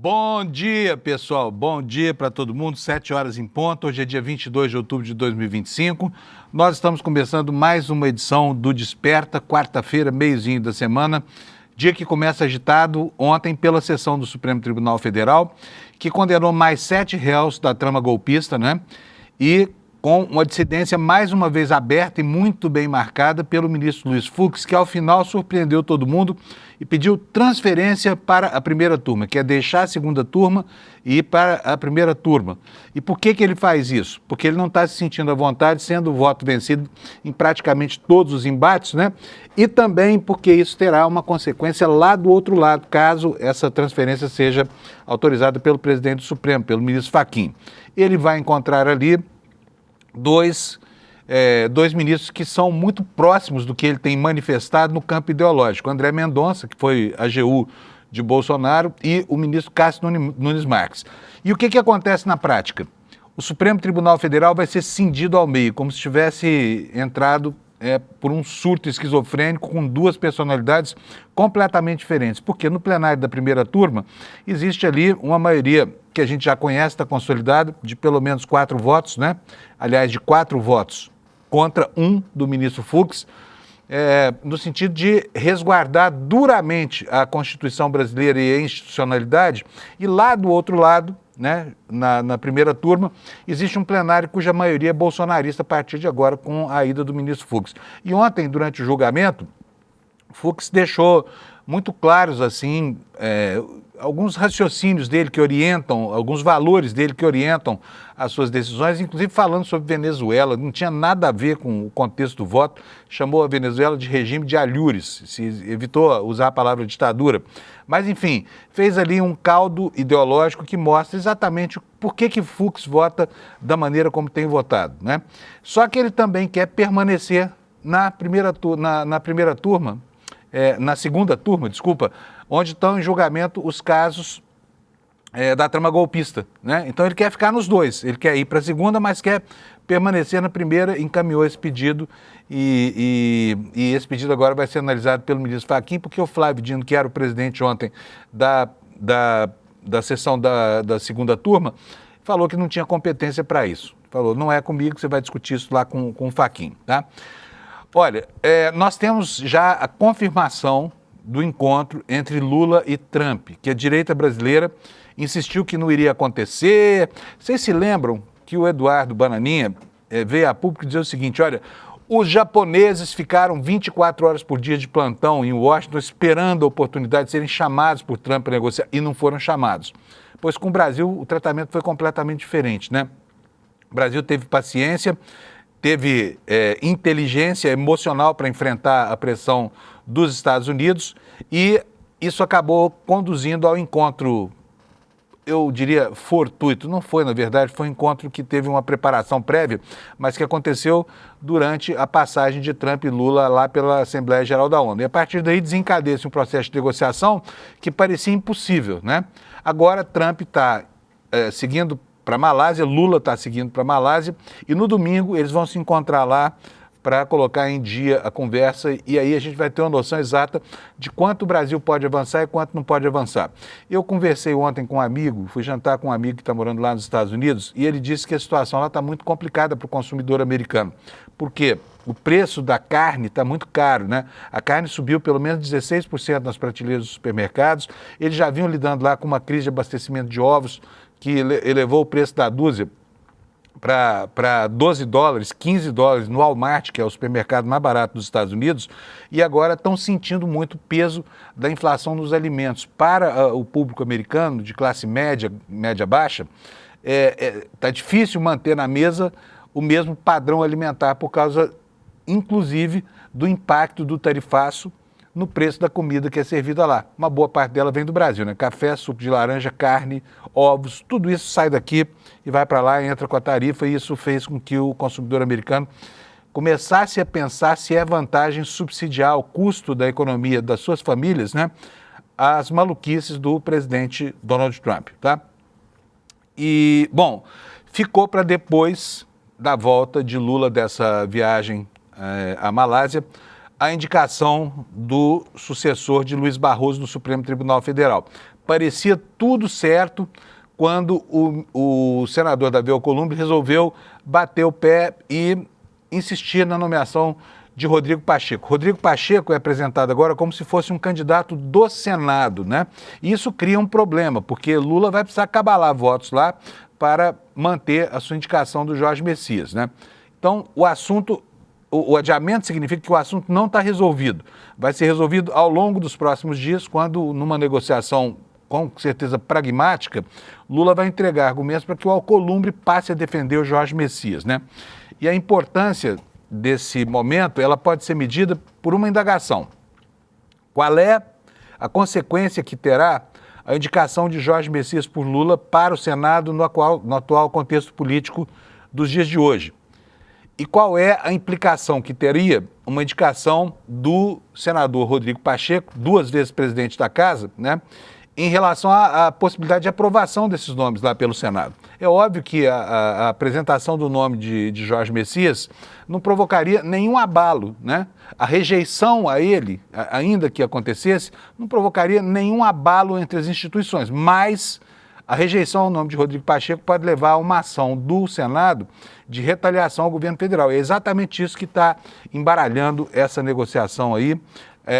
Bom dia, pessoal. Bom dia para todo mundo. 7 horas em ponto. Hoje é dia 22 de outubro de 2025. Nós estamos começando mais uma edição do Desperta, quarta-feira, meiozinho da semana. Dia que começa agitado ontem pela sessão do Supremo Tribunal Federal, que condenou mais 7 réus da trama golpista, né? E com uma dissidência mais uma vez aberta e muito bem marcada pelo ministro Luiz Fux, que ao final surpreendeu todo mundo e pediu transferência para a primeira turma, que é deixar a segunda turma e ir para a primeira turma. E por que ele faz isso? Porque ele não está se sentindo à vontade, sendo o voto vencido em praticamente todos os embates, né? E também porque isso terá uma consequência lá do outro lado, caso essa transferência seja autorizada pelo presidente do Supremo, pelo ministro Fachin. Ele vai encontrar ali dois ministros que são muito próximos do que ele tem manifestado no campo ideológico. André Mendonça, que foi AGU de Bolsonaro, e o ministro Cássio Nunes Marques. E o que acontece na prática? O Supremo Tribunal Federal vai ser cindido ao meio, como se tivesse entrado por um surto esquizofrênico com duas personalidades completamente diferentes. Porque no plenário da primeira turma existe ali uma maioria que a gente já conhece, está consolidada, de pelo menos 4 votos, né? Aliás, de 4 votos contra um do ministro Fux, no sentido de resguardar duramente a Constituição brasileira e a institucionalidade. E lá do outro lado, né, na primeira turma, existe um plenário cuja maioria é bolsonarista a partir de agora, com a ida do ministro Fux. E ontem, durante o julgamento, Fux deixou muito claros, assim, alguns raciocínios dele que orientam, alguns valores dele que orientam as suas decisões, inclusive falando sobre Venezuela. Não tinha nada a ver com o contexto do voto, chamou a Venezuela de regime de alhures, se evitou usar a palavra ditadura. Mas, enfim, fez ali um caldo ideológico que mostra exatamente por que Fux vota da maneira como tem votado, né? Só que ele também quer permanecer na segunda turma, desculpa, onde estão em julgamento os casos da trama golpista, né? Então ele quer ficar nos dois, ele quer ir para a segunda, mas quer permanecer na primeira, encaminhou esse pedido e esse pedido agora vai ser analisado pelo ministro Fachin, porque o Flávio Dino, que era o presidente ontem da sessão da segunda turma, falou que não tinha competência para isso. Falou, não é comigo, você vai discutir isso lá com o Fachin, tá? Olha, nós temos já a confirmação do encontro entre Lula e Trump, que a direita brasileira insistiu que não iria acontecer. Vocês se lembram que o Eduardo Bananinha veio a público dizer o seguinte: olha, os japoneses ficaram 24 horas por dia de plantão em Washington esperando a oportunidade de serem chamados por Trump para negociar, e não foram chamados. Pois com o Brasil o tratamento foi completamente diferente, né? O Brasil teve paciência, teve inteligência emocional para enfrentar a pressão dos Estados Unidos, e isso acabou conduzindo ao encontro, eu diria, fortuito. Não foi, na verdade, foi um encontro que teve uma preparação prévia, mas que aconteceu durante a passagem de Trump e Lula lá pela Assembleia Geral da ONU. E a partir daí desencadeia-se um processo de negociação que parecia impossível, né? Agora Trump está seguindo para a Malásia, Lula está seguindo para a Malásia, e no domingo eles vão se encontrar lá para colocar em dia a conversa, e aí a gente vai ter uma noção exata de quanto o Brasil pode avançar e quanto não pode avançar. Eu conversei ontem com um amigo, fui jantar com um amigo que está morando lá nos Estados Unidos, e ele disse que a situação lá está muito complicada para o consumidor americano. Por quê? O preço da carne está muito caro, né? A carne subiu pelo menos 16% nas prateleiras dos supermercados. Eles já vinham lidando lá com uma crise de abastecimento de ovos que elevou o preço da dúzia para 12 dólares, 15 dólares no Walmart, que é o supermercado mais barato dos Estados Unidos, e agora estão sentindo muito o peso da inflação nos alimentos. Para o público americano de classe média, média baixa, está difícil manter na mesa o mesmo padrão alimentar por causa, inclusive, do impacto do tarifaço no preço da comida que é servida lá. Uma boa parte dela vem do Brasil, né? Café, suco de laranja, carne, ovos, tudo isso sai daqui e vai para lá, entra com a tarifa, e isso fez com que o consumidor americano começasse a pensar se é vantagem subsidiar o custo da economia das suas famílias, né, as maluquices do presidente Donald Trump, tá? E, bom, ficou para depois da volta de Lula dessa viagem à Malásia, a indicação do sucessor de Luiz Barroso no Supremo Tribunal Federal. parecia tudo certo quando o senador Davi Alcolumbre resolveu bater o pé e insistir na nomeação de Rodrigo Pacheco. Rodrigo Pacheco é apresentado agora como se fosse um candidato do Senado, né? E isso cria um problema, porque Lula vai precisar cabalar votos lá para manter a sua indicação do Jorge Messias, né? Então, o adiamento significa que o assunto não está resolvido. Vai ser resolvido ao longo dos próximos dias, quando, numa negociação com certeza pragmática, Lula vai entregar argumentos para que o Alcolumbre passe a defender o Jorge Messias, né? E a importância desse momento, ela pode ser medida por uma indagação. Qual é a consequência que terá a indicação de Jorge Messias por Lula para o Senado no atual contexto político dos dias de hoje? E qual é a implicação que teria uma indicação do senador Rodrigo Pacheco, 2 vezes presidente da Casa, né, em relação à possibilidade de aprovação desses nomes lá pelo Senado? É óbvio que a apresentação do nome de Jorge Messias não provocaria nenhum abalo, né? A rejeição a ele, ainda que acontecesse, não provocaria nenhum abalo entre as instituições, mas a rejeição ao nome de Rodrigo Pacheco pode levar a uma ação do Senado de retaliação ao governo federal. É exatamente isso que está embaralhando essa negociação aí,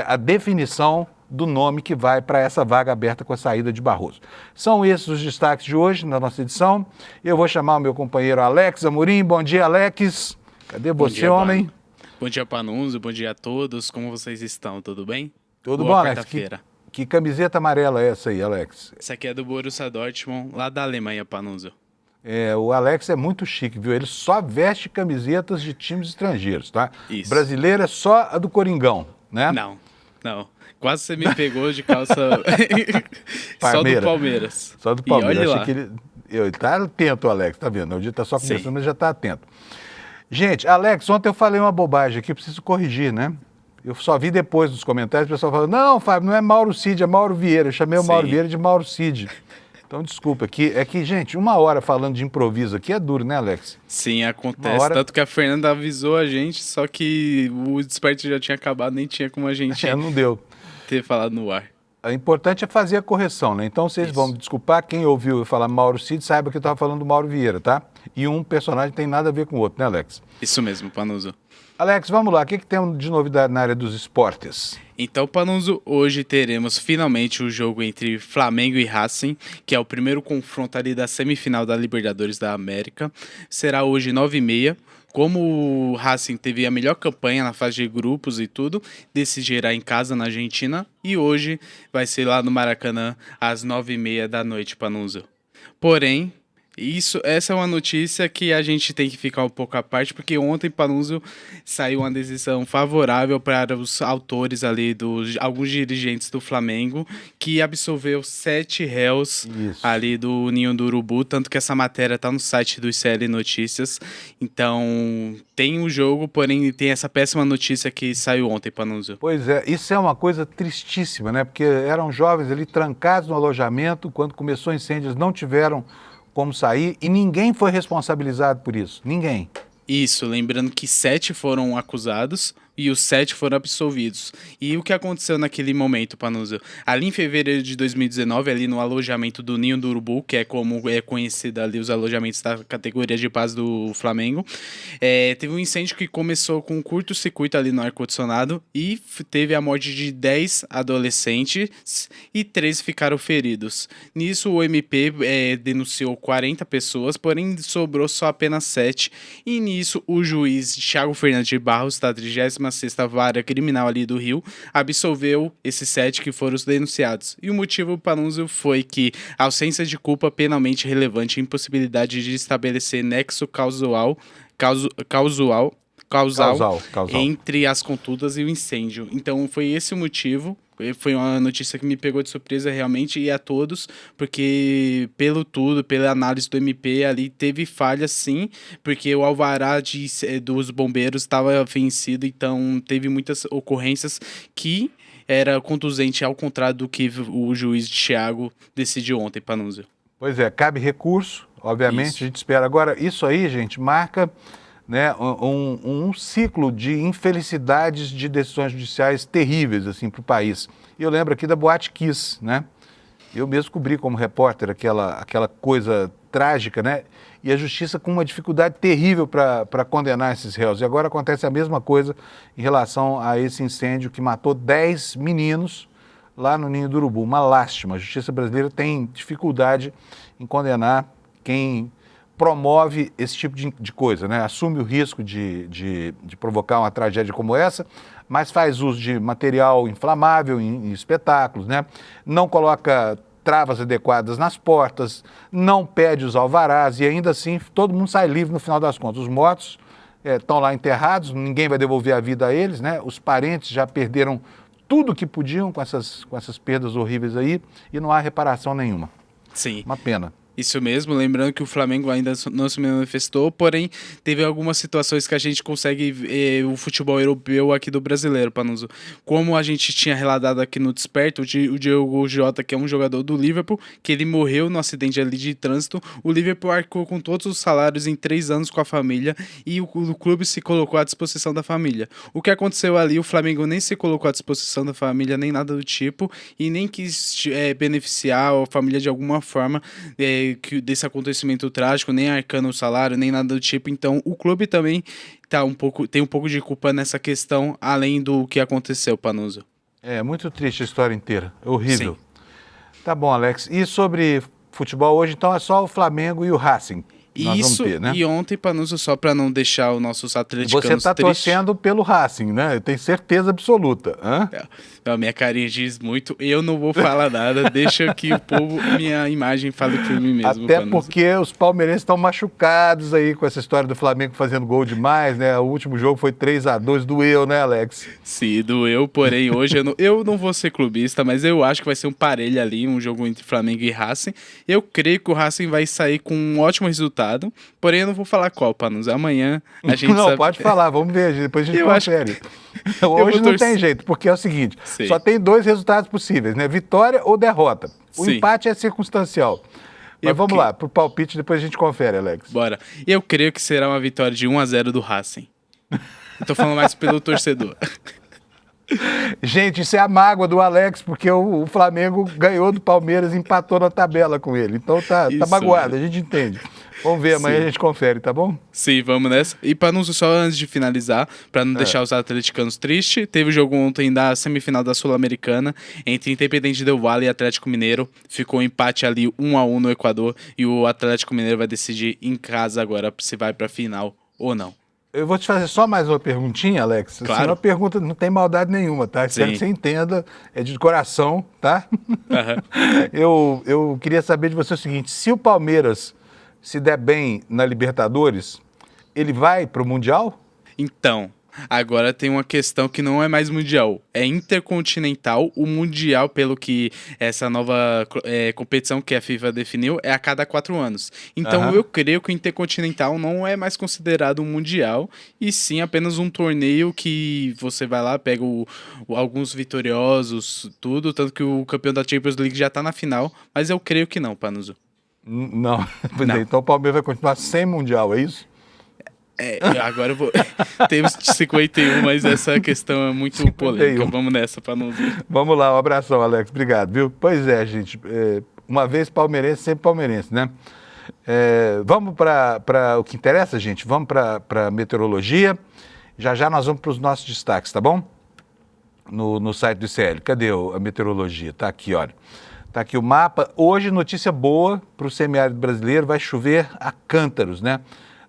a definição do nome que vai para essa vaga aberta com a saída de Barroso. São esses os destaques de hoje na nossa edição. Eu vou chamar o meu companheiro Alex Amorim. Bom dia, Alex. Cadê você, homem? Bom dia, Panunzio. Bom dia a todos. Como vocês estão? Tudo bem? Tudo bom, Alex? Que camiseta amarela é essa aí, Alex? Essa aqui é do Borussia Dortmund, lá da Alemanha, Panunzio. O Alex é muito chique, viu? Ele só veste camisetas de times estrangeiros, tá? Isso. Brasileira é só a do Coringão, né? Não. Quase você me pegou de calça só do Palmeiras. Só do Palmeiras. E olha lá. Ele tá atento, Alex, tá vendo? O dia tá só começando, mas já tá atento. Gente, Alex, ontem eu falei uma bobagem aqui, preciso corrigir, né? Eu só vi depois nos comentários o pessoal falando, não, Fábio, não é Mauro Cid, é Mauro Vieira. Eu chamei o Mauro Vieira de Mauro Cid. Então, desculpa, que, gente, 1 hora falando de improviso aqui é duro, né, Alex? Sim, acontece. Tanto que a Fernanda avisou a gente, só que o desperte já tinha acabado, nem tinha como a gente não deu. Ter falado no ar. O importante é fazer a correção, né? Então, vocês vão me desculpar, quem ouviu eu falar Mauro Cid, saiba que eu estava falando do Mauro Vieira, tá? E um personagem tem nada a ver com o outro, né, Alex? Isso mesmo, Panunzio. Alex, vamos lá, o que temos de novidade na área dos esportes? Então, Panunzio, hoje teremos finalmente o jogo entre Flamengo e Racing, que é o primeiro confronto ali da semifinal da Libertadores da América. Será hoje 9h30. Como o Racing teve a melhor campanha na fase de grupos e tudo, decidirá em casa na Argentina. E hoje vai ser lá no Maracanã às 9h30 da noite, Panunzio. Porém, essa é uma notícia que a gente tem que ficar um pouco à parte, porque ontem, Panunzio, saiu uma decisão favorável para os autores ali, alguns dirigentes do Flamengo, que absolveu 7 réus ali do Ninho do Urubu, tanto que essa matéria está no site do ICL Notícias. Então, tem o jogo, porém tem essa péssima notícia que saiu ontem, Panunzio. Pois é, isso é uma coisa tristíssima, né? Porque eram jovens ali trancados no alojamento, quando começou o incêndio, eles não tiveram como sair e ninguém foi responsabilizado por isso, ninguém. Isso, lembrando que 7 foram acusados e os 7 foram absolvidos. E o que aconteceu naquele momento, Panunzio? Ali em fevereiro de 2019, ali no alojamento do Ninho do Urubu, que é como é conhecido ali os alojamentos da categoria de base do Flamengo, teve um incêndio que começou com um curto-circuito ali no ar-condicionado e teve a morte de 10 adolescentes e 3 ficaram feridos. Nisso, o MP denunciou 40 pessoas, porém sobrou só apenas 7. E nisso, o juiz Thiago Fernandes de Barros, da 36ª Vara Criminal ali do Rio, absolveu esses 7 que foram os denunciados. E o motivo, Panunzio, foi que a ausência de culpa penalmente relevante e impossibilidade de estabelecer nexo causal entre as condutas e o incêndio. Então, foi esse o motivo. Foi uma notícia que me pegou de surpresa realmente e a todos, porque pela análise do MP ali teve falha sim, porque o alvará dos bombeiros estava vencido, então teve muitas ocorrências que era conduzente ao contrário do que o juiz Thiago decidiu ontem, Panunzio. Pois é, cabe recurso, obviamente, a gente espera. Agora, isso aí, gente, marca, né, um ciclo de infelicidades de decisões judiciais terríveis assim, para o país. E eu lembro aqui da Boate Kiss, né? Eu mesmo cobri como repórter aquela coisa trágica, né? E a justiça com uma dificuldade terrível para condenar esses réus. E agora acontece a mesma coisa em relação a esse incêndio que matou 10 meninos lá no Ninho do Urubu. Uma lástima. A justiça brasileira tem dificuldade em condenar quem promove esse tipo de coisa, né? Assume o risco de provocar uma tragédia como essa, mas faz uso de material inflamável em espetáculos, né? Não coloca travas adequadas nas portas, não pede os alvarás e ainda assim todo mundo sai livre no final das contas. Os mortos estão lá enterrados, ninguém vai devolver a vida a eles, né? Os parentes já perderam tudo que podiam com essas perdas horríveis aí e não há reparação nenhuma. Sim. Uma pena. Isso mesmo, lembrando que o Flamengo ainda não se manifestou, porém teve algumas situações que a gente consegue ver o futebol europeu aqui do brasileiro, Panuso. Como a gente tinha relatado aqui no Desperto, o Diogo Jota, que é um jogador do Liverpool, que ele morreu no acidente ali de trânsito, o Liverpool arcou com todos os salários em 3 anos com a família e o clube se colocou à disposição da família. O que aconteceu ali, o Flamengo nem se colocou à disposição da família, nem nada do tipo, e nem quis beneficiar a família de alguma forma, desse acontecimento trágico, nem arcando o salário, nem nada do tipo. Então, o clube também tem um pouco de culpa nessa questão, além do que aconteceu, Panuso. É muito triste a história inteira, é horrível. Sim. Tá bom, Alex. E sobre futebol hoje, então, é só o Flamengo e o Racing. Isso, ter, né? E ontem, Panuso, só para não deixar os nossos atleticanos tristes... Você está torcendo pelo Racing, né? Eu tenho certeza absoluta. A minha carinha diz muito, eu não vou falar nada, deixa que o povo, minha imagem fale por mim mesmo. Até porque os palmeirenses estão machucados aí com essa história do Flamengo fazendo gol demais, né? O último jogo foi 3-2, doeu, né, Alex? Sim, doeu, porém hoje eu não vou ser clubista, mas eu acho que vai ser um parelho ali, um jogo entre Flamengo e Racing. Eu creio que o Racing vai sair com um ótimo resultado. Porém, eu não vou falar qual, Panuso. Amanhã a gente Não, pode falar, vamos ver, depois a gente confere. Hoje não tem jeito, porque é o seguinte, só tem 2 resultados possíveis, né? Vitória ou derrota. O empate é circunstancial. Mas vamos lá, pro palpite, depois a gente confere, Alex. Bora. Eu creio que será uma vitória de 1-0 do Racing. Eu tô falando mais pelo torcedor. Gente, isso é a mágoa do Alex, porque o Flamengo ganhou do Palmeiras e empatou na tabela com ele. Então tá magoado, a gente entende. Vamos ver, amanhã a gente confere, tá bom? Sim, vamos nessa. E Panuso, só antes de finalizar, para não deixar os atleticanos tristes, teve o jogo ontem da semifinal da Sul-Americana entre Independente Del Valle e Atlético Mineiro. Ficou um empate ali 1-1 no Equador e o Atlético Mineiro vai decidir em casa agora se vai para a final ou não. Eu vou te fazer só mais uma perguntinha, Alex. Claro. Assim, uma pergunta não tem maldade nenhuma, tá? Espero que você entenda, é de coração, tá? Eu queria saber de você o seguinte, se o Palmeiras se der bem na Libertadores, ele vai para o Mundial? Então, agora tem uma questão que não é mais mundial, é intercontinental. O mundial, pelo que essa nova competição que a FIFA definiu, é a cada 4 anos. Então eu creio que o intercontinental não é mais considerado um mundial, e sim apenas um torneio que você vai lá, pega alguns vitoriosos, tudo, tanto que o campeão da Champions League já está na final, mas eu creio que não, Panuso. Não. Então o Palmeiras vai continuar sem Mundial, é isso? Agora eu vou... Temos 51, mas essa questão é muito 51. Polêmica. Vamos nessa para não ver. Vamos lá, um abração, Alex. Obrigado, viu? Pois é, gente. Uma vez palmeirense, sempre palmeirense, né? Vamos para o que interessa, gente? Vamos para meteorologia. Já nós vamos para os nossos destaques, tá bom? No site do ICL. Cadê a meteorologia? Tá aqui, olha. Tá aqui o mapa. Hoje, notícia boa para o semiárido brasileiro, vai chover a cântaros, né?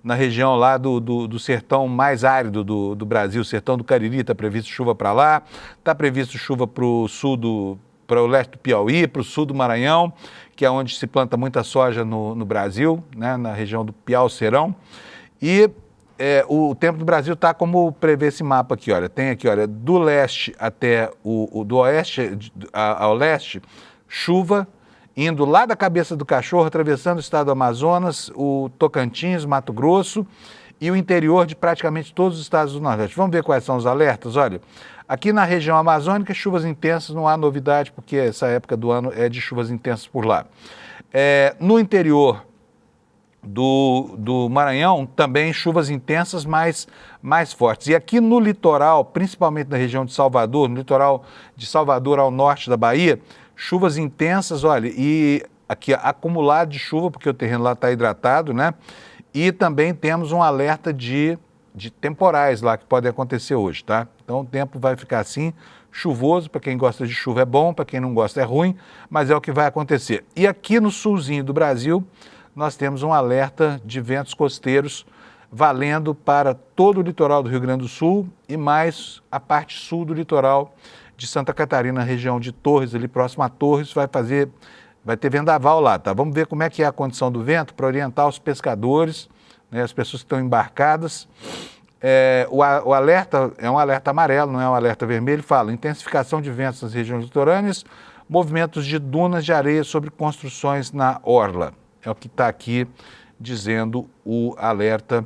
Na região lá do sertão mais árido do Brasil, sertão do Cariri, está previsto chuva para lá, está previsto chuva para o sul para o leste do Piauí, para o sul do Maranhão, que é onde se planta muita soja no Brasil, né? Na região do Piau-Serão. E o tempo do Brasil está como prevê esse mapa aqui, olha. Tem aqui, olha, do leste até do oeste ao leste, chuva, indo lá da Cabeça do Cachorro, atravessando o estado do Amazonas, o Tocantins, Mato Grosso e o interior de praticamente todos os estados do Nordeste. Vamos ver quais são os alertas? Olha, aqui na região amazônica, chuvas intensas, não há novidade, porque essa época do ano é de chuvas intensas por lá. No interior do Maranhão, também chuvas intensas, mais fortes. E aqui no litoral, principalmente na região de Salvador, no litoral de Salvador ao norte da Bahia, Chuvas intensas, olha, e aqui acumulado de chuva, porque o terreno lá está hidratado, né? E também temos um alerta de temporais lá que podem acontecer hoje, tá? Então o tempo vai ficar assim, chuvoso, para quem gosta de chuva é bom, para quem não gosta é ruim, mas é o que vai acontecer. E aqui no sulzinho do Brasil, nós temos um alerta de ventos costeiros valendo para todo o litoral do Rio Grande do Sul e mais a parte sul do litoral de Santa Catarina, região de Torres, ali próximo a Torres, vai ter vendaval lá, tá? Vamos ver como é que é a condição do vento para orientar os pescadores, né, as pessoas que estão embarcadas. O alerta é um alerta amarelo, não é um alerta vermelho, fala intensificação de ventos nas regiões litorâneas, movimentos de dunas de areia sobre construções na orla. É o que está aqui dizendo o alerta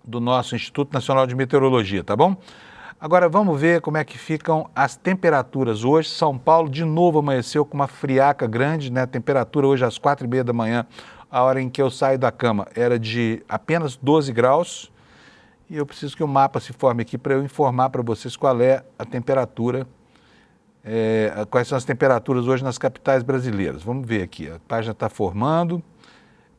do nosso Instituto Nacional de Meteorologia, tá bom? Agora vamos ver como é que ficam as temperaturas hoje. São Paulo de novo amanheceu com uma friaca grande, né? A temperatura hoje às 4h30 da manhã, a hora em que eu saio da cama, era de apenas 12 graus. E eu preciso que o mapa se forme aqui para eu informar para vocês qual é a temperatura, quais são as temperaturas hoje nas capitais brasileiras. Vamos ver aqui, a página está formando.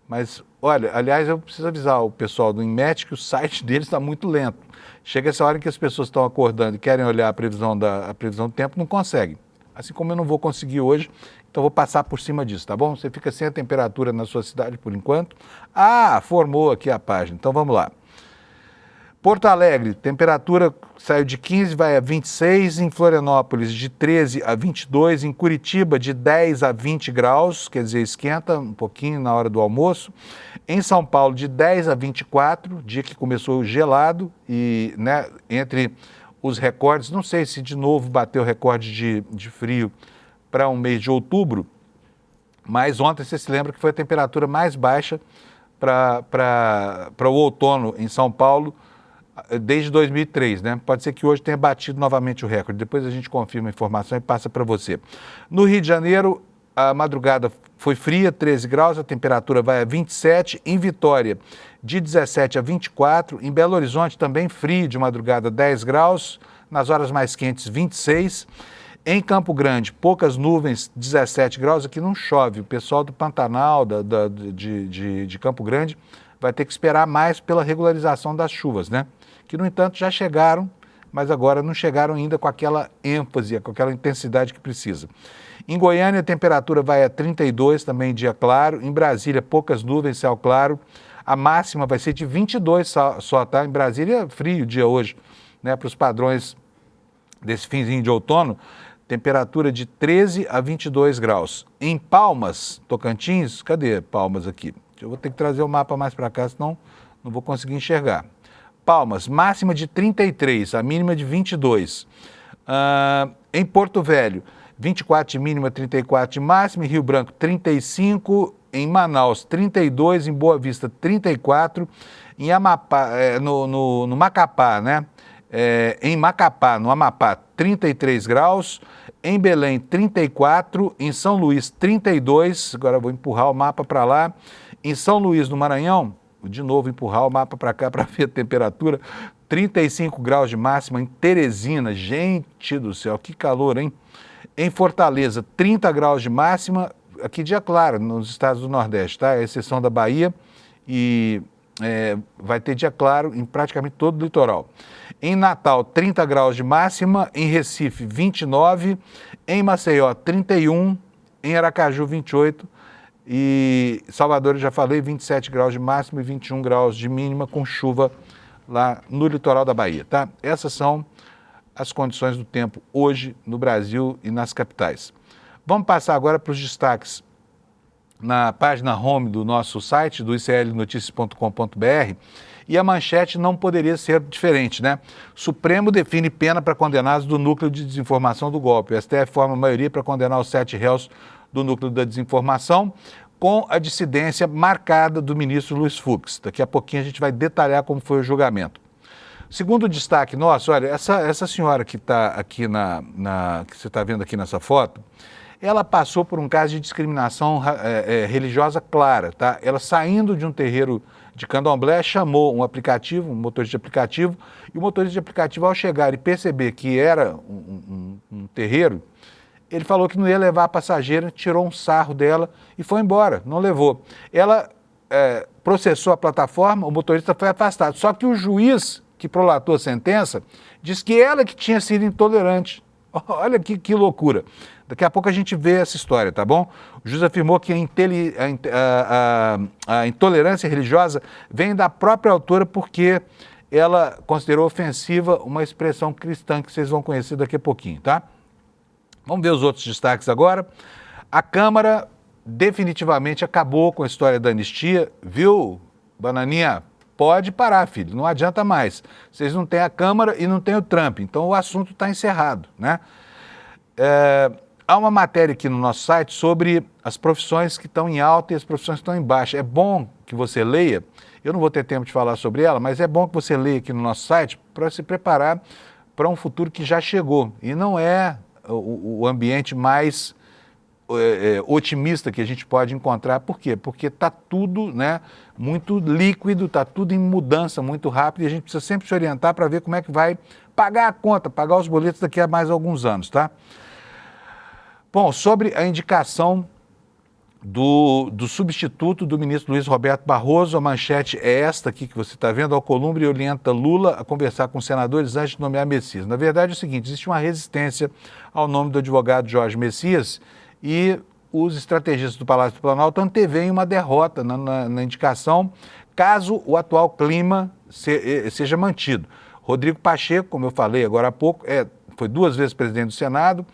Mas, olha, aliás, eu preciso avisar o pessoal do INMET que o site deles está muito lento. Chega essa hora em que as pessoas estão acordando e querem olhar a previsão do tempo, não conseguem. Assim como eu não vou conseguir hoje, então vou passar por cima disso, tá bom? Você fica sem a temperatura na sua cidade por enquanto. Ah, formou aqui a página, então vamos lá. Porto Alegre, temperatura saiu de 15, vai a 26, em Florianópolis de 13 a 22, em Curitiba de 10 a 20 graus, quer dizer, esquenta um pouquinho na hora do almoço, em São Paulo de 10 a 24, dia que começou gelado, e né, entre os recordes, não sei se de novo bateu o recorde de frio para um mês de outubro, mas ontem você se lembra que foi a temperatura mais baixa para o outono em São Paulo, desde 2003, né? Pode ser que hoje tenha batido novamente o recorde. Depois a gente confirma a informação e passa para você. No Rio de Janeiro, a madrugada foi fria, 13 graus, a temperatura vai a 27. Em Vitória, de 17 a 24. Em Belo Horizonte, também frio, de madrugada, 10 graus. Nas horas mais quentes, 26. Em Campo Grande, poucas nuvens, 17 graus. Aqui não chove. O pessoal do Pantanal, de Campo Grande, vai ter que esperar mais pela regularização das chuvas, né? Que, no entanto, já chegaram, mas agora não chegaram ainda com aquela ênfase, com aquela intensidade que precisa. Em Goiânia, a temperatura vai a 32, também dia claro. Em Brasília, poucas nuvens, céu claro. A máxima vai ser de 22 só, tá? Em Brasília, frio o dia hoje, né? Para os padrões desse finzinho de outono, temperatura de 13 a 22 graus. Em Palmas, Tocantins, cadê Palmas aqui? Eu vou ter que trazer o mapa mais para cá, senão não vou conseguir enxergar. Palmas, máxima de 33, a mínima de 22. Em Porto Velho, 24 de mínima, 34 de máxima. Em Rio Branco, 35. Em Manaus, 32. Em Boa Vista, 34. Em Amapá, no Macapá, né? Em Macapá, no Amapá, 33 graus. Em Belém, 34. Em São Luís, 32. Agora eu vou empurrar o mapa para lá. Em São Luís, no Maranhão, de novo empurrar o mapa para cá para ver a temperatura, 35 graus de máxima. Em Teresina, gente do céu, que calor, hein? Em Fortaleza, 30 graus de máxima, aqui dia claro, nos estados do Nordeste, tá? A exceção da Bahia, e vai ter dia claro em praticamente todo o litoral. Em Natal, 30 graus de máxima. Em Recife, 29. Em Maceió, 31. Em Aracaju, 28. E Salvador, eu já falei, 27 graus de máxima e 21 graus de mínima, com chuva lá no litoral da Bahia, tá? Essas são as condições do tempo hoje no Brasil e nas capitais. Vamos passar agora para os destaques na página home do nosso site, do iclnoticias.com.br, e a manchete não poderia ser diferente, né? Supremo define pena para condenados do núcleo de desinformação do golpe. O STF forma maioria para condenar os 7 réus do núcleo da desinformação, com a dissidência marcada do ministro Luiz Fux. Daqui a pouquinho a gente vai detalhar como foi o julgamento. Segundo destaque nosso, olha, essa senhora que está aqui que você está vendo aqui nessa foto, ela passou por um caso de discriminação religiosa clara, tá? Ela, saindo de um terreiro de candomblé, chamou um aplicativo, um motorista de aplicativo, e o motorista de aplicativo, ao chegar e perceber que era um terreiro, Ele falou que não ia levar a passageira, tirou um sarro dela e foi embora, não levou. Ela processou a plataforma, o motorista foi afastado. Só que o juiz que prolatou a sentença disse que ela que tinha sido intolerante. Olha que loucura. Daqui a pouco a gente vê essa história, tá bom? O juiz afirmou que a intolerância religiosa vem da própria autora porque ela considerou ofensiva uma expressão cristã que vocês vão conhecer daqui a pouquinho, tá? Vamos ver os outros destaques agora. A Câmara definitivamente acabou com a história da anistia, viu, Bananinha? Pode parar, filho, não adianta mais. Vocês não têm a Câmara e não têm o Trump, então o assunto está encerrado, né? Há uma matéria aqui no nosso site sobre as profissões que estão em alta e as profissões que estão em baixa. É bom que você leia, eu não vou ter tempo de falar sobre ela, mas é bom que você leia aqui no nosso site para se preparar para um futuro que já chegou. E não é o ambiente mais otimista que a gente pode encontrar. Por quê? Porque está tudo, né, muito líquido, está tudo em mudança muito rápido e a gente precisa sempre se orientar para ver como é que vai pagar a conta, pagar os boletos daqui a mais alguns anos, tá? Bom, sobre a indicação do substituto do ministro Luiz Roberto Barroso, a manchete é esta aqui que você está vendo: Alcolumbre orienta Lula a conversar com os senadores antes de nomear Messias. Na verdade é o seguinte, existe uma resistência ao nome do advogado Jorge Messias e os estrategistas do Palácio do Planalto anteveem uma derrota na indicação, caso o atual clima seja mantido. Rodrigo Pacheco, como eu falei agora há pouco, foi 2 vezes presidente do Senado,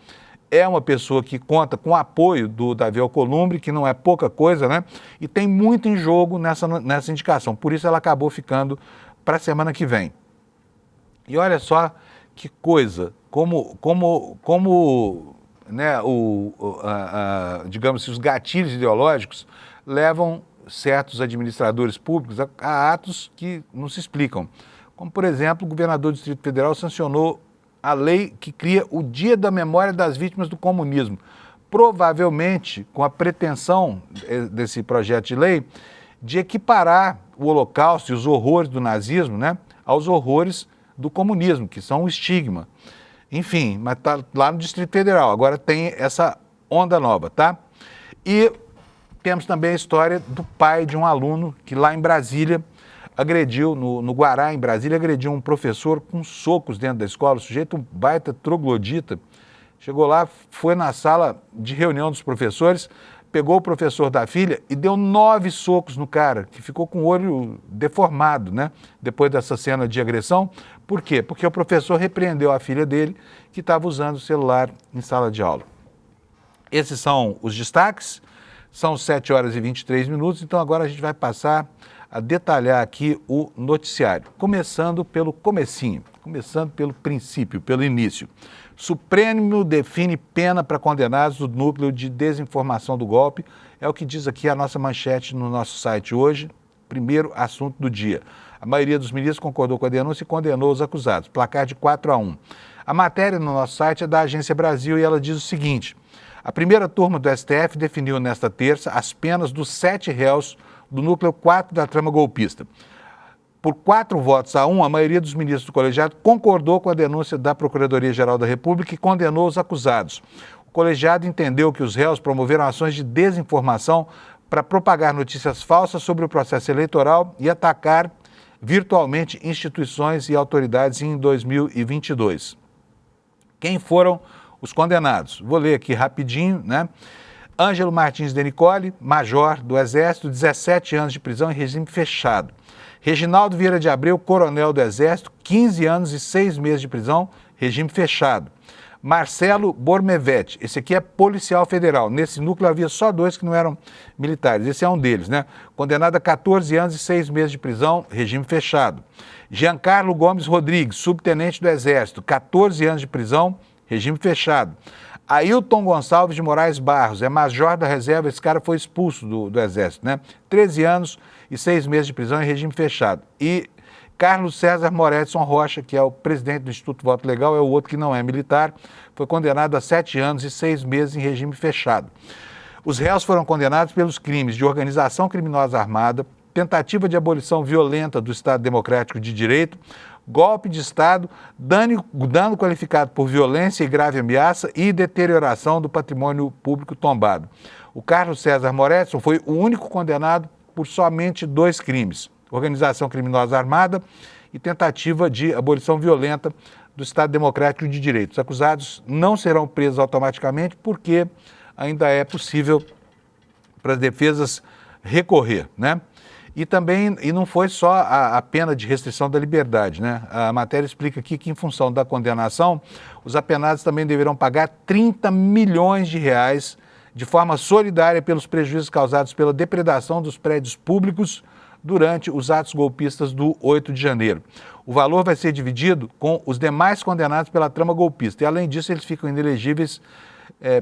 é uma pessoa que conta com o apoio do Davi Alcolumbre, que não é pouca coisa, né? E tem muito em jogo nessa indicação. Por isso ela acabou ficando para a semana que vem. E olha só que coisa, né, digamos assim, os gatilhos ideológicos levam certos administradores públicos a atos que não se explicam. Como, por exemplo, o governador do Distrito Federal sancionou a lei que cria o Dia da Memória das Vítimas do Comunismo, provavelmente com a pretensão desse projeto de lei de equiparar o Holocausto e os horrores do nazismo, né, aos horrores do comunismo, que são um estigma. Enfim, mas está lá no Distrito Federal, agora tem essa onda nova, tá? E temos também a história do pai de um aluno que lá em Brasília agrediu, no Guará, em Brasília, agrediu um professor com socos dentro da escola, o sujeito um baita troglodita. Chegou lá, foi na sala de reunião dos professores, pegou o professor da filha e deu 9 socos no cara, que ficou com o olho deformado, né? Depois dessa cena de agressão. Por quê? Porque o professor repreendeu a filha dele, que estava usando o celular em sala de aula. Esses são os destaques, são 7 horas e 23 minutos, então agora a gente vai passar a detalhar aqui o noticiário, começando pelo comecinho, começando pelo princípio, pelo início. Supremo define pena para condenados do núcleo de desinformação do golpe, é o que diz aqui a nossa manchete no nosso site hoje, primeiro assunto do dia. A maioria dos ministros concordou com a denúncia e condenou os acusados, placar de 4-1. A matéria no nosso site é da Agência Brasil e ela diz o seguinte: a primeira turma do STF definiu nesta terça as penas dos 7 réus do núcleo 4 da trama golpista. Por 4-1, a maioria dos ministros do colegiado concordou com a denúncia da Procuradoria-Geral da República e condenou os acusados. O colegiado entendeu que os réus promoveram ações de desinformação para propagar notícias falsas sobre o processo eleitoral e atacar virtualmente instituições e autoridades em 2022. Quem foram os condenados? Vou ler aqui rapidinho, né? Ângelo Martins de Nicole, major do Exército, 17 anos de prisão em regime fechado. Reginaldo Vieira de Abreu, coronel do Exército, 15 anos e 6 meses de prisão, regime fechado. Marcelo Bormevete, esse aqui é policial federal. Nesse núcleo havia só 2 que não eram militares, esse é um deles, né? Condenado a 14 anos e 6 meses de prisão, regime fechado. Giancarlo Gomes Rodrigues, subtenente do Exército, 14 anos de prisão, regime fechado. Ailton Gonçalves de Moraes Barros, é major da reserva, esse cara foi expulso do Exército, né? 13 anos e 6 meses de prisão em regime fechado. E Carlos César Moretson Rocha, que é o presidente do Instituto Voto Legal, é o outro que não é militar, foi condenado a 7 anos e 6 meses em regime fechado. Os réus foram condenados pelos crimes de organização criminosa armada, tentativa de abolição violenta do Estado Democrático de Direito, golpe de Estado, dano qualificado por violência e grave ameaça e deterioração do patrimônio público tombado. O Carlos César Moretson foi o único condenado por somente 2 crimes: organização criminosa armada e tentativa de abolição violenta do Estado Democrático de Direito. Os acusados não serão presos automaticamente porque ainda é possível para as defesas recorrer, né? E também, e não foi só a pena de restrição da liberdade, né? A matéria explica aqui que, em função da condenação, os apenados também deverão pagar 30 milhões de reais de forma solidária pelos prejuízos causados pela depredação dos prédios públicos durante os atos golpistas do 8 de janeiro. O valor vai ser dividido com os demais condenados pela trama golpista e, além disso, eles ficam inelegíveis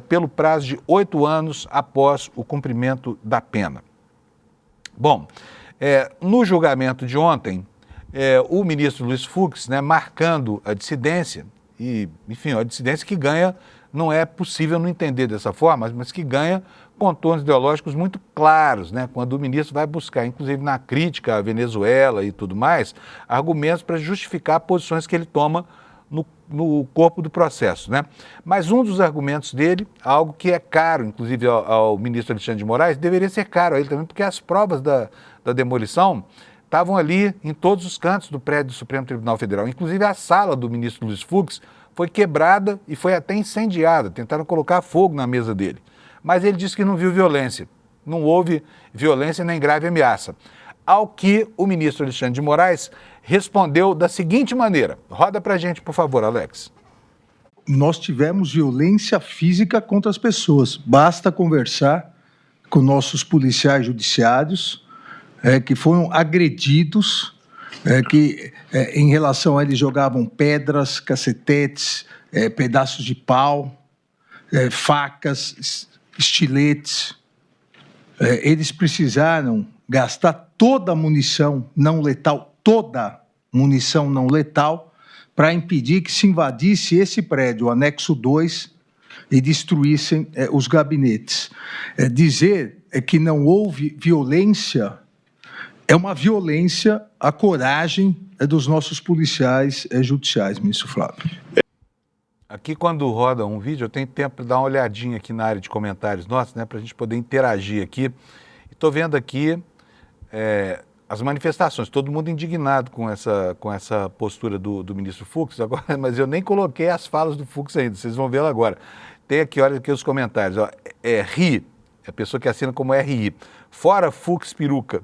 pelo prazo de 8 anos após o cumprimento da pena. Bom, no julgamento de ontem, o ministro Luiz Fux, né, marcando a dissidência, e, enfim, a dissidência que ganha, não é possível não entender dessa forma, mas que ganha contornos ideológicos muito claros, né, quando o ministro vai buscar, inclusive na crítica à Venezuela e tudo mais, argumentos para justificar posições que ele toma no corpo do processo, né? Mas um dos argumentos dele, algo que é caro, inclusive ao ministro Alexandre de Moraes, deveria ser caro a ele também, porque as provas da demolição estavam ali em todos os cantos do prédio do Supremo Tribunal Federal. Inclusive a sala do ministro Luiz Fux foi quebrada e foi até incendiada, tentaram colocar fogo na mesa dele. Mas ele disse que não viu violência, não houve violência nem grave ameaça. Ao que o ministro Alexandre de Moraes respondeu da seguinte maneira. Roda pra gente, por favor, Alex. Nós tivemos violência física contra as pessoas. Basta conversar com nossos policiais judiciários que foram agredidos, em relação a eles jogavam pedras, cacetetes, pedaços de pau, facas, estiletes. Eles precisaram gastar toda a munição não letal, para impedir que se invadisse esse prédio, o anexo 2, e destruíssem os gabinetes. Dizer que não houve violência é uma violência à coragem dos nossos policiais judiciais, ministro Flávio. Aqui, quando roda um vídeo, eu tenho tempo para dar uma olhadinha aqui na área de comentários nossos, né, para a gente poder interagir aqui. Estou vendo aqui as manifestações, todo mundo indignado com essa postura do ministro Fux, agora, mas eu nem coloquei as falas do Fux ainda, vocês vão vê-lo agora. Tem aqui, olha aqui os comentários, ó, RI, é a pessoa que assina como RI, fora Fux peruca.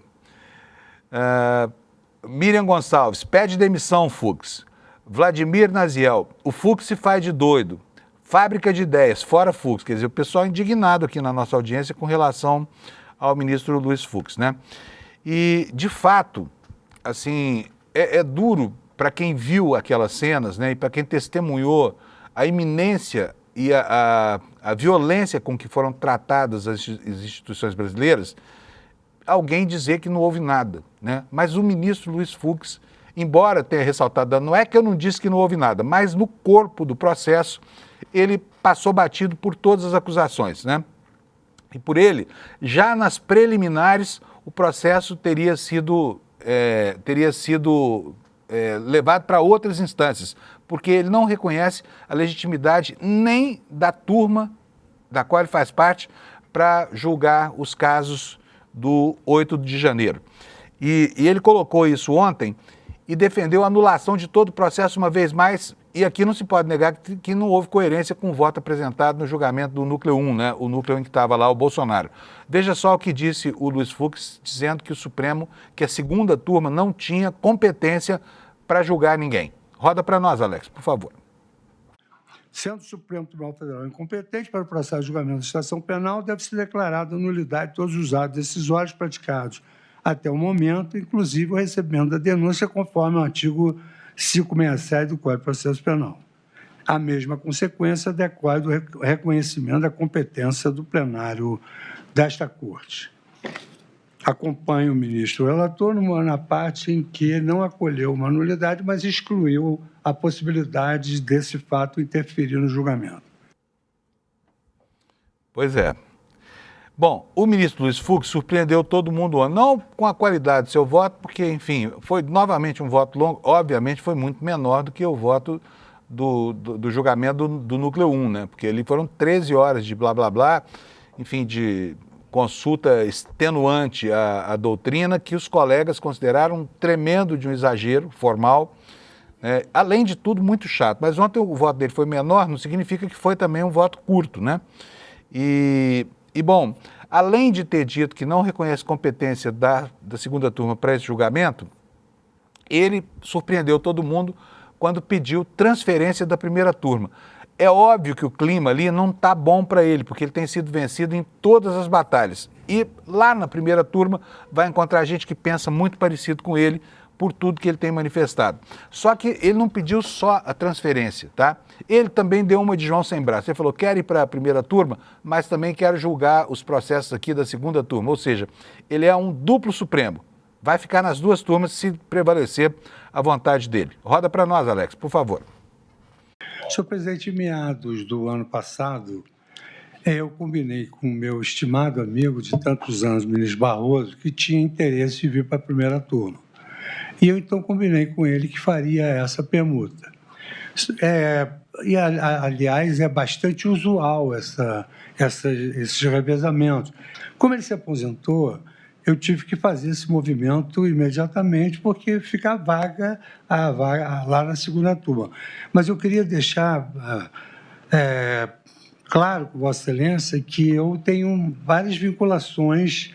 Miriam Gonçalves, pede demissão, Fux. Vladimir Naziel, o Fux se faz de doido. Fábrica de ideias, fora Fux. Quer dizer, o pessoal indignado aqui na nossa audiência com relação ao ministro Luiz Fux, né? E, de fato, assim, é duro para quem viu aquelas cenas, né, e para quem testemunhou a iminência e a violência com que foram tratadas as instituições brasileiras, alguém dizer que não houve nada, né? Mas o ministro Luiz Fux, embora tenha ressaltado, não é que eu não disse que não houve nada, mas no corpo do processo ele passou batido por todas as acusações, né? E por ele, já nas preliminares, o processo teria sido levado para outras instâncias, porque ele não reconhece a legitimidade nem da turma da qual ele faz parte para julgar os casos do 8 de janeiro. E ele colocou isso ontem e defendeu a anulação de todo o processo uma vez mais, e aqui não se pode negar que não houve coerência com o voto apresentado no julgamento do Núcleo 1, né? O núcleo em que estava lá o Bolsonaro. Veja só o que disse o Luiz Fux, dizendo que o Supremo, que a segunda turma não tinha competência para julgar ninguém. Roda para nós, Alex, por favor. Sendo o Supremo Tribunal Federal incompetente para o processo de julgamento da situação penal, deve ser declarada nulidade de todos os atos decisórios praticados até o momento, inclusive o recebimento da denúncia, conforme o artigo 567 do Código de Processo Penal. A mesma consequência decorre do reconhecimento da competência do plenário desta Corte. Acompanho o ministro relator na parte em que não acolheu uma nulidade, mas excluiu a possibilidade desse fato interferir no julgamento. Pois é. Bom, o ministro Luiz Fux surpreendeu todo mundo, não com a qualidade do seu voto, porque, enfim, foi novamente um voto longo, obviamente foi muito menor do que o voto do julgamento do Núcleo 1, né? Porque ali foram 13 horas de blá, blá, blá, enfim, de consulta extenuante à doutrina, que os colegas consideraram tremendo de um exagero formal, além de tudo muito chato. Mas ontem o voto dele foi menor, não significa que foi também um voto curto, né? E bom, além de ter dito que não reconhece competência da segunda turma para esse julgamento, ele surpreendeu todo mundo quando pediu transferência da primeira turma. É óbvio que o clima ali não está bom para ele, porque ele tem sido vencido em todas as batalhas. E lá na primeira turma vai encontrar gente que pensa muito parecido com ele, por tudo que ele tem manifestado. Só que ele não pediu só a transferência, tá? Ele também deu uma de João sem braço. Ele falou, quero ir para a primeira turma, mas também quero julgar os processos aqui da segunda turma. Ou seja, ele é um duplo supremo. Vai ficar nas duas turmas se prevalecer a vontade dele. Roda para nós, Alex, por favor. Senhor presidente, em meados do ano passado, eu combinei com o meu estimado amigo de tantos anos, ministro Barroso, que tinha interesse em vir para a primeira turma. E eu, então, combinei com ele que faria essa permuta. Aliás, é bastante usual esses revezamentos. Como ele se aposentou, eu tive que fazer esse movimento imediatamente, porque fica a vaga lá na segunda turma. Mas eu queria deixar claro com Vossa Excelência que eu tenho várias vinculações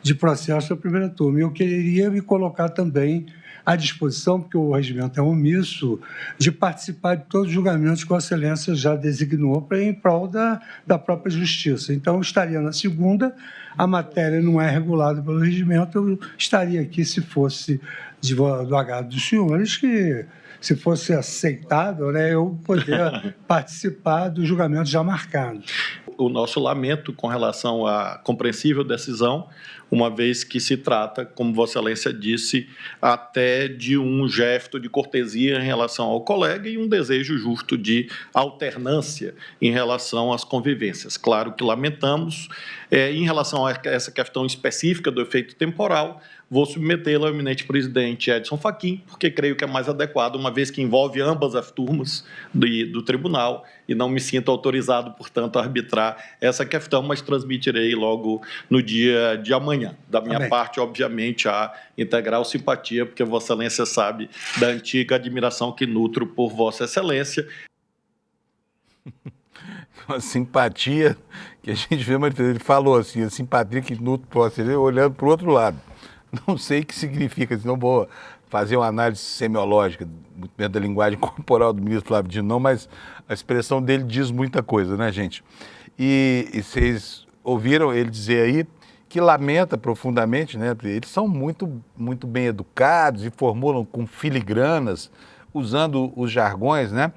de processo da primeira turma. E eu queria me colocar também à disposição, porque o regimento é omisso, de participar de todos os julgamentos que Vossa Excelência já designou em prol da própria Justiça. Então, eu estaria na segunda, a matéria não é regulada pelo regimento, eu estaria aqui, se fosse do agrado dos senhores, que se fosse aceitável, né, eu poder participar do julgamento já marcado. O nosso lamento com relação à compreensível decisão, uma vez que se trata, como Vossa Excelência disse, até de um gesto de cortesia em relação ao colega e um desejo justo de alternância em relação às convivências. Claro que lamentamos. Em relação a essa questão específica do efeito temporal, vou submetê-la ao eminente presidente Edson Fachin, porque creio que é mais adequado, uma vez que envolve ambas as turmas do tribunal, e não me sinto autorizado, portanto, a arbitrar essa questão, mas transmitirei logo no dia de amanhã. Da minha parte, obviamente, a integral simpatia, porque Vossa Excelência sabe da antiga admiração que nutro por Vossa Excelência. Uma simpatia que a gente vê, mas ele falou assim, a simpatia que nutro por Vossa Excelência, olhando para o outro lado. Não sei o que significa, não vou fazer uma análise semiológica da linguagem corporal do ministro Flávio Dino, não, mas a expressão dele diz muita coisa, né, gente? E vocês ouviram ele dizer aí que lamenta profundamente, né? Eles são muito, muito bem educados e formulam com filigranas, usando os jargões, né?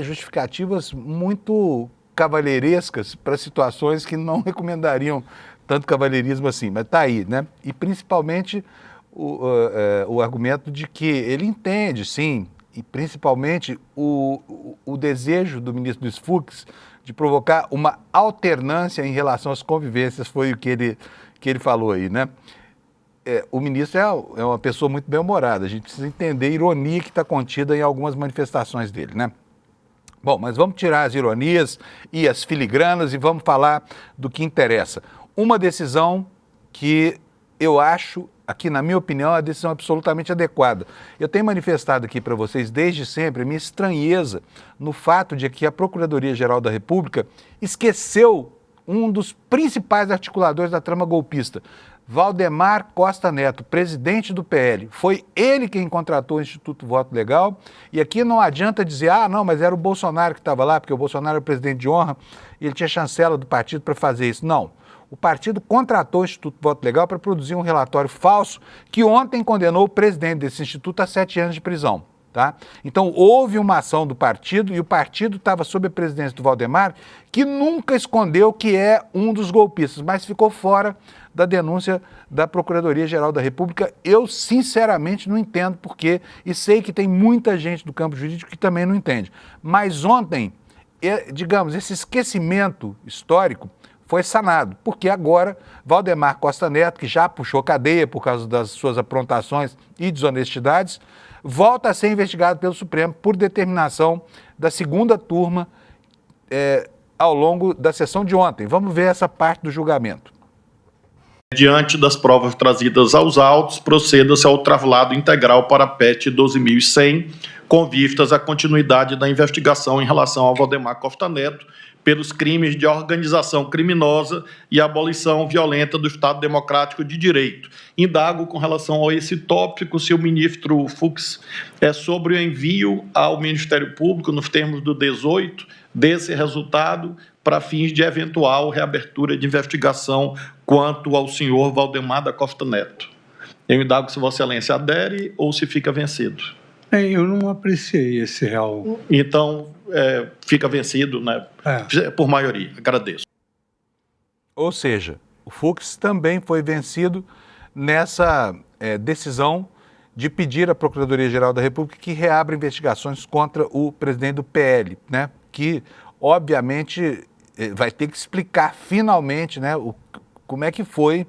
Justificativas muito cavalheirescas para situações que não recomendariam tanto cavalheirismo assim, mas está aí, né? E principalmente o argumento de que ele entende, sim, e principalmente o desejo do ministro Luiz Fux de provocar uma alternância em relação às convivências, foi o que ele falou aí, né? O ministro é uma pessoa muito bem-humorada, a gente precisa entender a ironia que está contida em algumas manifestações dele, né? Bom, mas vamos tirar as ironias e as filigranas e vamos falar do que interessa. Uma decisão que eu acho, aqui na minha opinião, é a decisão absolutamente adequada. Eu tenho manifestado aqui para vocês desde sempre a minha estranheza no fato de que a Procuradoria-Geral da República esqueceu um dos principais articuladores da trama golpista, Valdemar Costa Neto, presidente do PL. Foi ele quem contratou o Instituto Voto Legal, e aqui não adianta dizer, não, mas era o Bolsonaro que estava lá, porque o Bolsonaro era o presidente de honra e ele tinha chancela do partido para fazer isso. Não. O partido contratou o Instituto Voto Legal para produzir um relatório falso que ontem condenou o presidente desse instituto a 7 anos de prisão. Tá? Então, houve uma ação do partido e o partido estava sob a presidência do Valdemar, que nunca escondeu que é um dos golpistas, mas ficou fora da denúncia da Procuradoria-Geral da República. Eu, sinceramente, não entendo por quê e sei que tem muita gente do campo jurídico que também não entende. Mas ontem, digamos, esse esquecimento histórico foi sanado, porque agora Valdemar Costa Neto, que já puxou cadeia por causa das suas aprontações e desonestidades, volta a ser investigado pelo Supremo por determinação da segunda turma ao longo da sessão de ontem. Vamos ver essa parte do julgamento. Diante das provas trazidas aos autos, proceda-se ao traslado integral para a PET 12.100, com vistas à continuidade da investigação em relação ao Valdemar Costa Neto pelos crimes de organização criminosa e abolição violenta do Estado Democrático de Direito. Indago com relação a esse tópico se o ministro Fux sobre o envio ao Ministério Público, nos termos do 18, desse resultado para fins de eventual reabertura de investigação quanto ao senhor Valdemar da Costa Neto. Eu indago se Vossa Excelência adere ou se fica vencido. Eu não apreciei esse real. Então, fica vencido, né, por maioria. Agradeço. Ou seja, o Fux também foi vencido nessa decisão de pedir à Procuradoria-Geral da República que reabra investigações contra o presidente do PL, né, que, obviamente, vai ter que explicar finalmente, né, como é que foi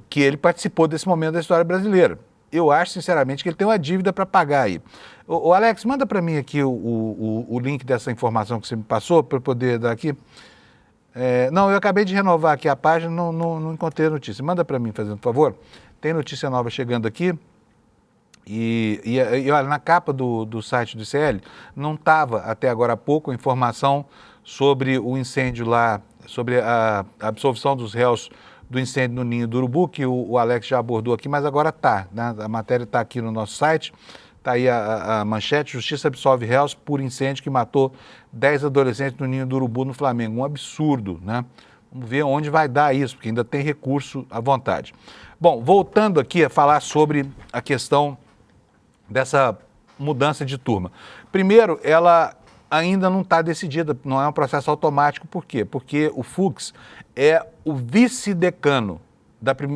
que ele participou desse momento da história brasileira. Eu acho, sinceramente, que ele tem uma dívida para pagar aí. O Alex, manda para mim aqui o link dessa informação que você me passou para eu poder dar aqui. Não, eu acabei de renovar aqui a página, não encontrei a notícia. Manda para mim, fazendo favor. Tem notícia nova chegando aqui. E olha, na capa do site do ICL não estava até agora há pouco a informação sobre o incêndio lá, sobre a absolvição dos réus do incêndio no Ninho do Urubu, que o Alex já abordou aqui, mas agora está, né? A matéria está aqui no nosso site, está aí a manchete: Justiça absolve réus por incêndio que matou 10 adolescentes no Ninho do Urubu, no Flamengo. Um absurdo, né? Vamos ver onde vai dar isso, porque ainda tem recurso à vontade. Bom, voltando aqui a falar sobre a questão dessa mudança de turma. Primeiro, ela ainda não está decidida, não é um processo automático. Por quê? Porque o Fux é o vice-decano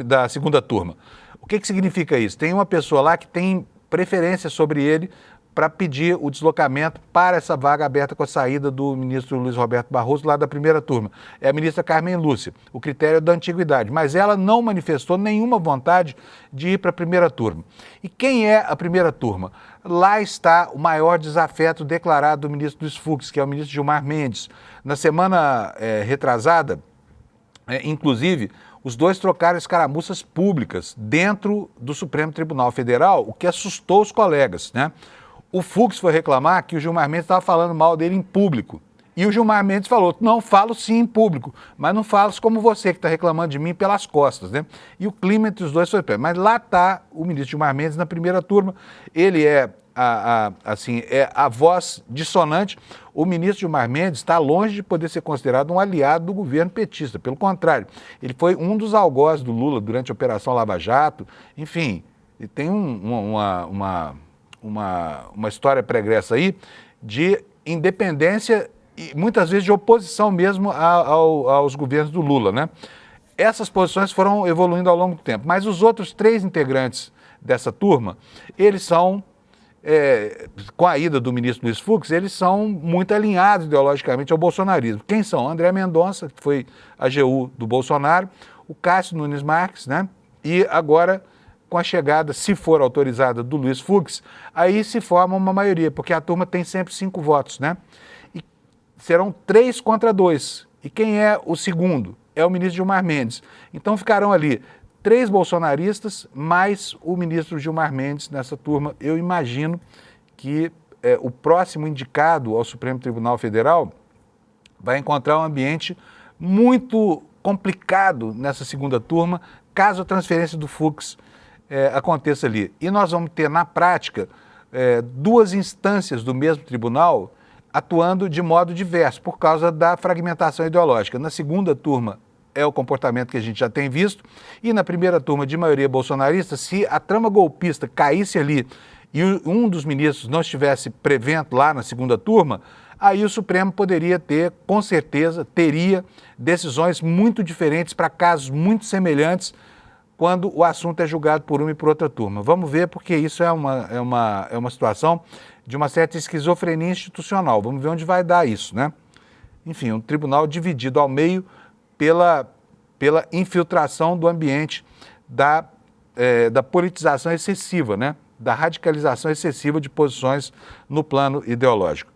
da segunda turma. O que significa isso? Tem uma pessoa lá que tem preferência sobre ele para pedir o deslocamento para essa vaga aberta com a saída do ministro Luiz Roberto Barroso, lá da primeira turma. É a ministra Carmen Lúcia. O critério é da antiguidade, mas ela não manifestou nenhuma vontade de ir para a primeira turma. E quem é a primeira turma? Lá está o maior desafeto declarado do ministro Luiz Fux, que é o ministro Gilmar Mendes. Na semana retrasada, inclusive, os dois trocaram escaramuças públicas dentro do Supremo Tribunal Federal, o que assustou os colegas, né? O Fux foi reclamar que o Gilmar Mendes estava falando mal dele em público. E o Gilmar Mendes falou: não, falo sim em público, mas não falo como você que está reclamando de mim pelas costas, né? E o clima entre os dois foi péssimo. Mas lá está o ministro Gilmar Mendes na primeira turma. Ele é a voz dissonante. O ministro Gilmar Mendes está longe de poder ser considerado um aliado do governo petista. Pelo contrário, ele foi um dos algozes do Lula durante a Operação Lava Jato. Enfim, ele tem uma história pregressa aí de independência e muitas vezes de oposição mesmo aos governos do Lula, né? Essas posições foram evoluindo ao longo do tempo, mas os outros 3 integrantes dessa turma, eles são, com a ida do ministro Luiz Fux, eles são muito alinhados ideologicamente ao bolsonarismo. Quem são? André Mendonça, que foi AGU do Bolsonaro, o Cássio Nunes Marques, né? E agora, com a chegada, se for autorizada, do Luiz Fux, aí se forma uma maioria, porque a turma tem sempre 5 votos, né? E serão 3 contra 2. E quem é o segundo? É o ministro Gilmar Mendes. Então ficarão ali 3 bolsonaristas, mais o ministro Gilmar Mendes nessa turma. Eu imagino que o próximo indicado ao Supremo Tribunal Federal vai encontrar um ambiente muito complicado nessa segunda turma, caso a transferência do Fux aconteça ali. E nós vamos ter, na prática, 2 instâncias do mesmo tribunal atuando de modo diverso, por causa da fragmentação ideológica. Na segunda turma é o comportamento que a gente já tem visto, e na primeira turma de maioria bolsonarista, se a trama golpista caísse ali e um dos ministros não estivesse prevento lá na segunda turma, aí o Supremo poderia ter, com certeza, teria decisões muito diferentes para casos muito semelhantes, quando o assunto é julgado por uma e por outra turma. Vamos ver, porque isso é uma situação de uma certa esquizofrenia institucional. Vamos ver onde vai dar isso, né? Enfim, um tribunal dividido ao meio pela infiltração do ambiente da politização excessiva, né? Da radicalização excessiva de posições no plano ideológico.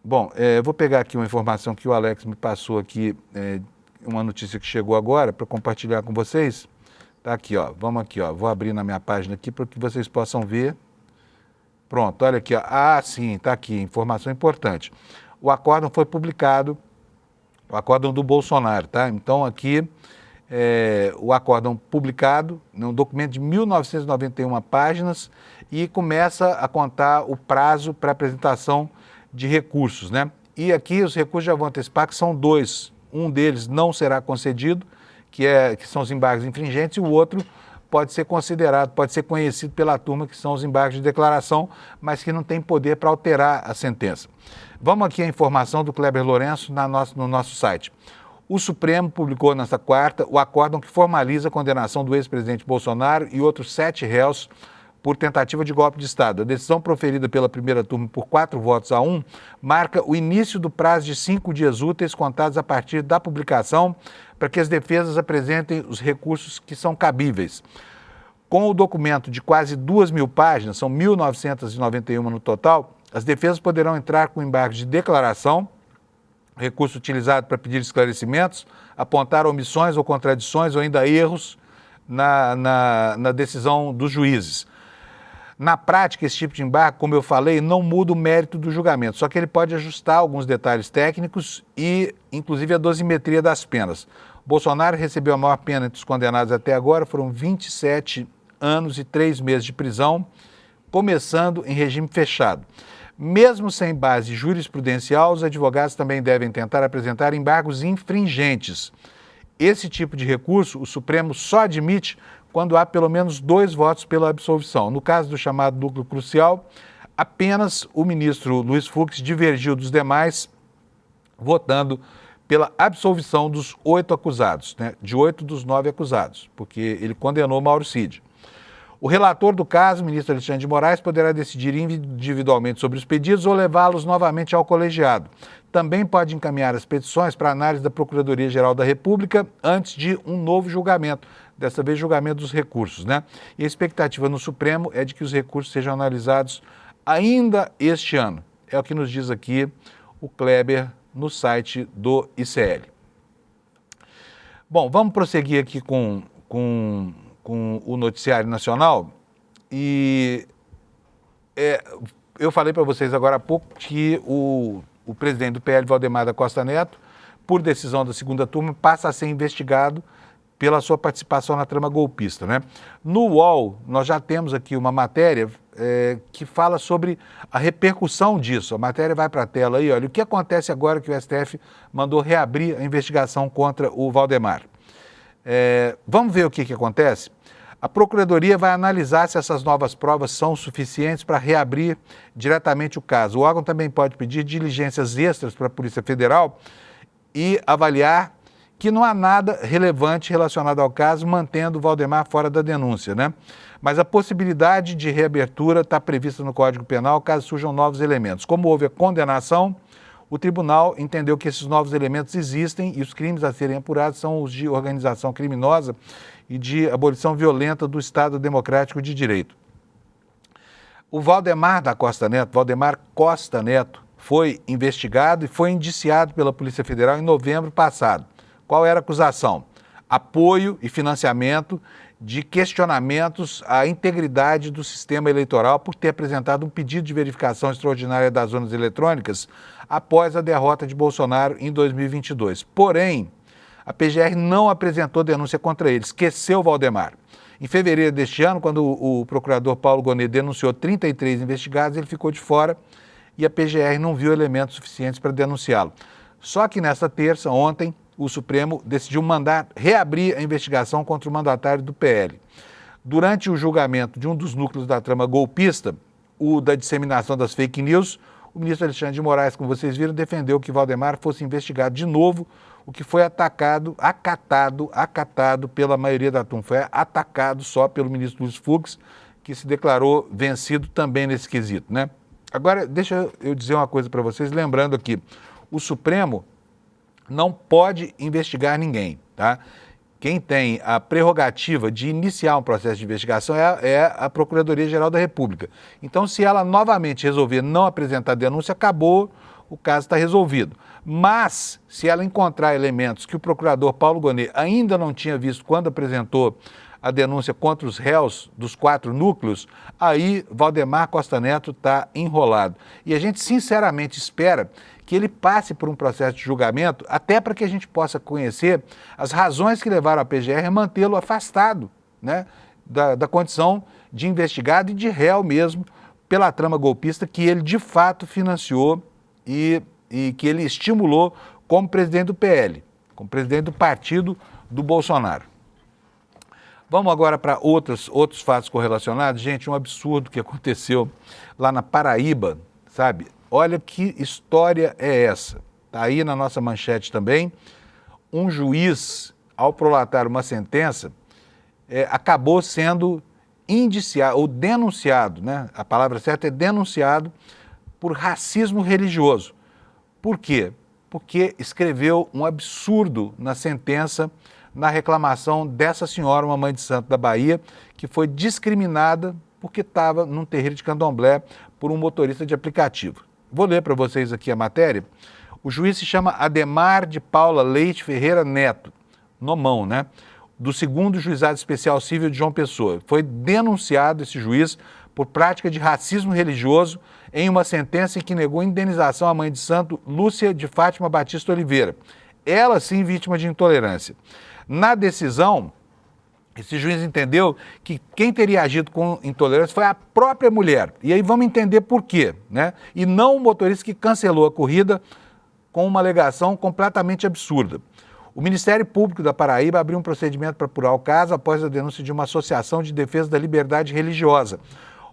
Bom, vou pegar aqui uma informação que o Alex me passou aqui, uma notícia que chegou agora para compartilhar com vocês. Tá aqui, ó. Vamos aqui, ó. Vou abrir na minha página aqui para que vocês possam ver. Pronto, olha aqui, ó. Ah, sim, tá aqui, informação importante. O acórdão foi publicado, o acórdão do Bolsonaro, tá? Então aqui o acórdão publicado, um documento de 1991 páginas, e começa a contar o prazo para apresentação de recursos, né? E aqui os recursos já vão antecipar que são 2. Um deles não será concedido, que são os embargos infringentes, e o outro pode ser considerado, pode ser conhecido pela turma, que são os embargos de declaração, mas que não tem poder para alterar a sentença. Vamos aqui a informação do Kleber Lourenço no nosso site. O Supremo publicou nesta quarta o acórdão que formaliza a condenação do ex-presidente Bolsonaro e outros 7 réus por tentativa de golpe de Estado. A decisão proferida pela primeira turma por 4-1 marca o início do prazo de 5 dias úteis contados a partir da publicação para que as defesas apresentem os recursos que são cabíveis. Com o documento de quase 2.000 páginas, são 1.991 no total, as defesas poderão entrar com embargo de declaração, recurso utilizado para pedir esclarecimentos, apontar omissões ou contradições ou ainda erros na decisão dos juízes. Na prática, esse tipo de embargo, como eu falei, não muda o mérito do julgamento, só que ele pode ajustar alguns detalhes técnicos e, inclusive, a dosimetria das penas. Bolsonaro recebeu a maior pena entre os condenados até agora, foram 27 anos e 3 meses de prisão, começando em regime fechado. Mesmo sem base jurisprudencial, os advogados também devem tentar apresentar embargos infringentes. Esse tipo de recurso, o Supremo só admite quando há pelo menos 2 votos pela absolvição. No caso do chamado núcleo crucial, apenas o ministro Luiz Fux divergiu dos demais, votando pela absolvição dos 8 acusados, né? De 8 dos 9 acusados, porque ele condenou Mauro Cid. O relator do caso, o ministro Alexandre de Moraes, poderá decidir individualmente sobre os pedidos ou levá-los novamente ao colegiado. Também pode encaminhar as petições para análise da Procuradoria-Geral da República antes de um novo julgamento, dessa vez julgamento dos recursos, né? E a expectativa no Supremo é de que os recursos sejam analisados ainda este ano. É o que nos diz aqui o Kleber no site do ICL. Bom, vamos prosseguir aqui com o noticiário nacional e eu falei para vocês agora há pouco que o presidente do PL, Valdemar da Costa Neto, por decisão da segunda turma, passa a ser investigado pela sua participação na trama golpista, né? No UOL, nós já temos aqui uma matéria que fala sobre a repercussão disso. A matéria vai para a tela aí, olha, o que acontece agora que o STF mandou reabrir a investigação contra o Valdemar. Vamos ver o que acontece? A Procuradoria vai analisar se essas novas provas são suficientes para reabrir diretamente o caso. O órgão também pode pedir diligências extras para a Polícia Federal e avaliar que não há nada relevante relacionado ao caso, mantendo o Valdemar fora da denúncia, né? Mas a possibilidade de reabertura está prevista no Código Penal caso surjam novos elementos. Como houve a condenação, o tribunal entendeu que esses novos elementos existem e os crimes a serem apurados são os de organização criminosa e de abolição violenta do Estado Democrático de Direito. O Valdemar Costa Neto, foi investigado e foi indiciado pela Polícia Federal em novembro passado. Qual era a acusação? Apoio e financiamento de questionamentos à integridade do sistema eleitoral por ter apresentado um pedido de verificação extraordinária das urnas eletrônicas após a derrota de Bolsonaro em 2022. Porém, a PGR não apresentou denúncia contra ele, esqueceu Valdemar. Em fevereiro deste ano, quando o procurador Paulo Gonet denunciou 33 investigados, ele ficou de fora e a PGR não viu elementos suficientes para denunciá-lo. Só que nesta terça, ontem, o Supremo decidiu mandar reabrir a investigação contra o mandatário do PL. Durante o julgamento de um dos núcleos da trama golpista, o da disseminação das fake news, o ministro Alexandre de Moraes, como vocês viram, defendeu que Valdemar fosse investigado de novo, o que foi acatado pela maioria da turma. Foi atacado só pelo ministro Luiz Fux, que se declarou vencido também nesse quesito, né? Agora, deixa eu dizer uma coisa para vocês, lembrando aqui, o Supremo não pode investigar ninguém, tá? Quem tem a prerrogativa de iniciar um processo de investigação é a Procuradoria-Geral da República. Então, se ela novamente resolver não apresentar denúncia, acabou, o caso está resolvido. Mas, se ela encontrar elementos que o procurador Paulo Gonet ainda não tinha visto quando apresentou a denúncia contra os réus dos 4 núcleos, aí Valdemar Costa Neto está enrolado. E a gente sinceramente espera que ele passe por um processo de julgamento, até para que a gente possa conhecer as razões que levaram a PGR a mantê-lo afastado, né, da condição de investigado e de réu mesmo pela trama golpista que ele de fato financiou e que ele estimulou como presidente do PL, como presidente do partido do Bolsonaro. Vamos agora para outros fatos correlacionados. Gente, um absurdo que aconteceu lá na Paraíba, sabe? Olha que história é essa. Está aí na nossa manchete também. Um juiz, ao prolatar uma sentença, acabou sendo indiciado ou denunciado, né? A palavra certa é denunciado por racismo religioso. Por quê? Porque escreveu um absurdo na sentença, na reclamação dessa senhora, uma mãe de santo da Bahia, que foi discriminada porque estava num terreiro de candomblé por um motorista de aplicativo. Vou ler para vocês aqui a matéria. O juiz se chama Ademar de Paula Leite Ferreira Neto, Nomão, né? Do 2º Juizado Especial Civil de João Pessoa. Foi denunciado esse juiz por prática de racismo religioso em uma sentença em que negou indenização à mãe de santo Lúcia de Fátima Batista Oliveira. Ela sim vítima de intolerância. Na decisão, esse juiz entendeu que quem teria agido com intolerância foi a própria mulher. E aí vamos entender por quê, né? E não o motorista que cancelou a corrida com uma alegação completamente absurda. O Ministério Público da Paraíba abriu um procedimento para apurar o caso após a denúncia de uma associação de defesa da liberdade religiosa.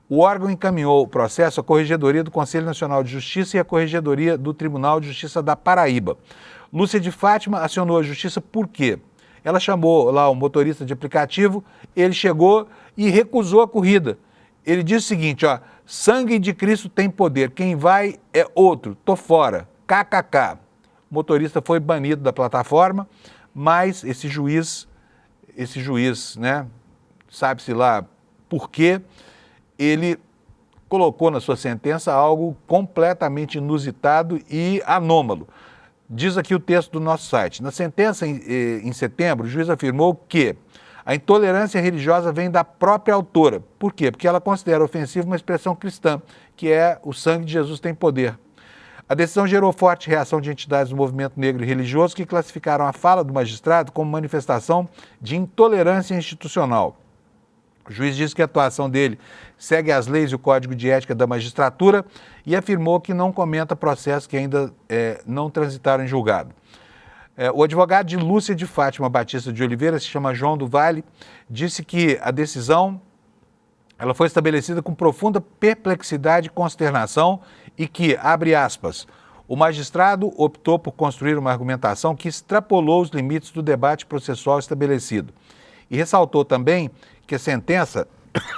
O órgão encaminhou o processo à Corregedoria do Conselho Nacional de Justiça e à Corregedoria do Tribunal de Justiça da Paraíba. Lúcia de Fátima acionou a justiça por quê? Ela chamou lá o motorista de aplicativo, ele chegou e recusou a corrida. Ele disse o seguinte, ó, sangue de Cristo tem poder, quem vai é outro, tô fora, kkk. O motorista foi banido da plataforma, mas esse juiz, né, sabe-se lá por quê, ele colocou na sua sentença algo completamente inusitado e anômalo. Diz aqui o texto do nosso site. Na sentença em setembro, o juiz afirmou que a intolerância religiosa vem da própria autora. Por quê? Porque ela considera ofensiva uma expressão cristã, que é o sangue de Jesus tem poder. A decisão gerou forte reação de entidades do movimento negro e religioso que classificaram a fala do magistrado como manifestação de intolerância institucional. O juiz disse que a atuação dele segue as leis e o código de ética da magistratura e afirmou que não comenta processos que ainda não transitaram em julgado. O advogado de Lúcia de Fátima Batista de Oliveira, se chama João do Vale, disse que a decisão ela foi estabelecida com profunda perplexidade e consternação e que, abre aspas, o magistrado optou por construir uma argumentação que extrapolou os limites do debate processual estabelecido. E ressaltou também que a sentença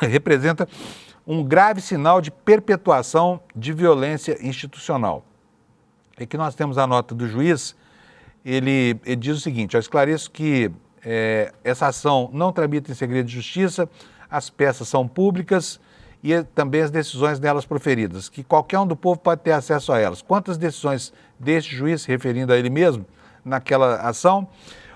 representa um grave sinal de perpetuação de violência institucional. Aqui nós temos a nota do juiz, ele diz o seguinte, eu esclareço que essa ação não tramita em segredo de justiça, as peças são públicas e também as decisões nelas proferidas, que qualquer um do povo pode ter acesso a elas. Quantas decisões deste juiz, referindo a ele mesmo, naquela ação,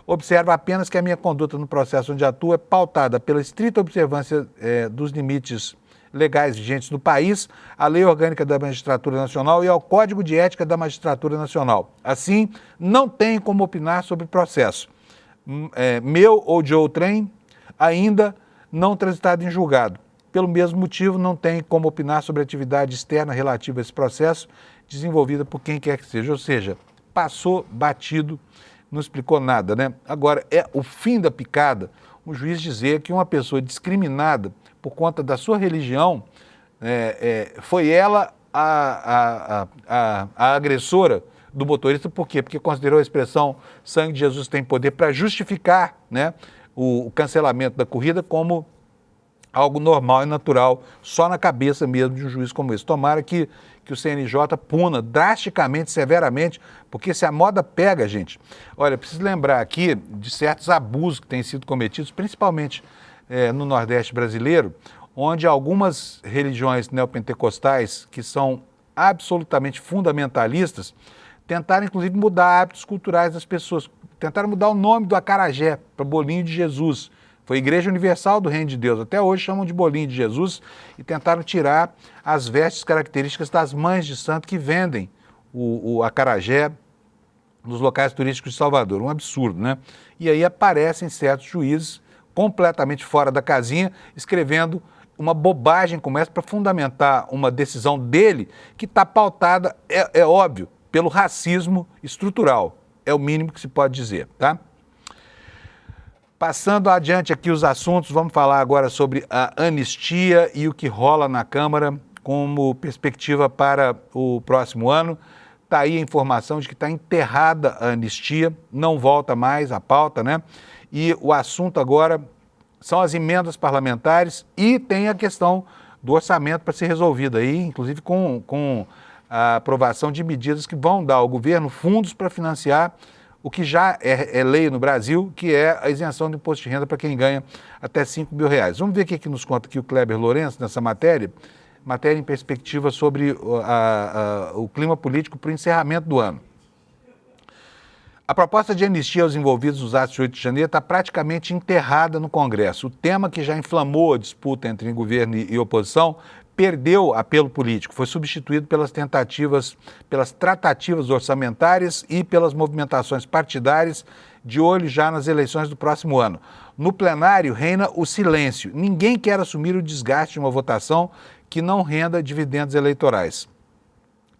observa apenas que a minha conduta no processo onde atuo é pautada pela estrita observância dos limites legais vigentes no país, à Lei Orgânica da Magistratura Nacional e ao Código de Ética da Magistratura Nacional. Assim, não tenho como opinar sobre o processo meu ou de outrem, ainda não transitado em julgado. Pelo mesmo motivo, não tenho como opinar sobre a atividade externa relativa a esse processo, desenvolvida por quem quer que seja. Ou seja, passou batido, não explicou nada, né? Agora, é o fim da picada o juiz dizer que uma pessoa discriminada por conta da sua religião, foi ela a agressora do motorista. Por quê? Porque considerou a expressão sangue de Jesus tem poder para justificar, né, o cancelamento da corrida como algo normal e natural, só na cabeça mesmo de um juiz como esse. Tomara que o CNJ puna drasticamente, severamente, porque se a moda pega, gente... Olha, preciso lembrar aqui de certos abusos que têm sido cometidos, principalmente no Nordeste brasileiro, onde algumas religiões neopentecostais, que são absolutamente fundamentalistas, tentaram, inclusive, mudar hábitos culturais das pessoas. Tentaram mudar o nome do acarajé para Bolinho de Jesus. Foi a Igreja Universal do Reino de Deus. Até hoje chamam de Bolinho de Jesus e tentaram tirar as vestes características das mães de santo que vendem o acarajé nos locais turísticos de Salvador. Um absurdo, né? E aí aparecem certos juízes completamente fora da casinha, escrevendo uma bobagem como essa para fundamentar uma decisão dele que está pautada, é óbvio, pelo racismo estrutural. É o mínimo que se pode dizer, tá? Passando adiante aqui os assuntos, vamos falar agora sobre a anistia e o que rola na Câmara como perspectiva para o próximo ano. Está aí a informação de que está enterrada a anistia, não volta mais à pauta, né? E o assunto agora são as emendas parlamentares e tem a questão do orçamento para ser resolvida aí, inclusive com a aprovação de medidas que vão dar ao governo fundos para financiar o que já é lei no Brasil, que é a isenção do imposto de renda para quem ganha até R$5 mil. Vamos ver o que nos conta aqui o Kleber Lourenço nessa matéria em perspectiva sobre o clima político para o encerramento do ano. A proposta de anistia aos envolvidos nos atos de 8 de janeiro está praticamente enterrada no Congresso. O tema que já inflamou a disputa entre governo e oposição perdeu apelo político, foi substituído pelas tratativas orçamentárias e pelas movimentações partidárias de olho já nas eleições do próximo ano. No plenário reina o silêncio. Ninguém quer assumir o desgaste de uma votação que não renda dividendos eleitorais.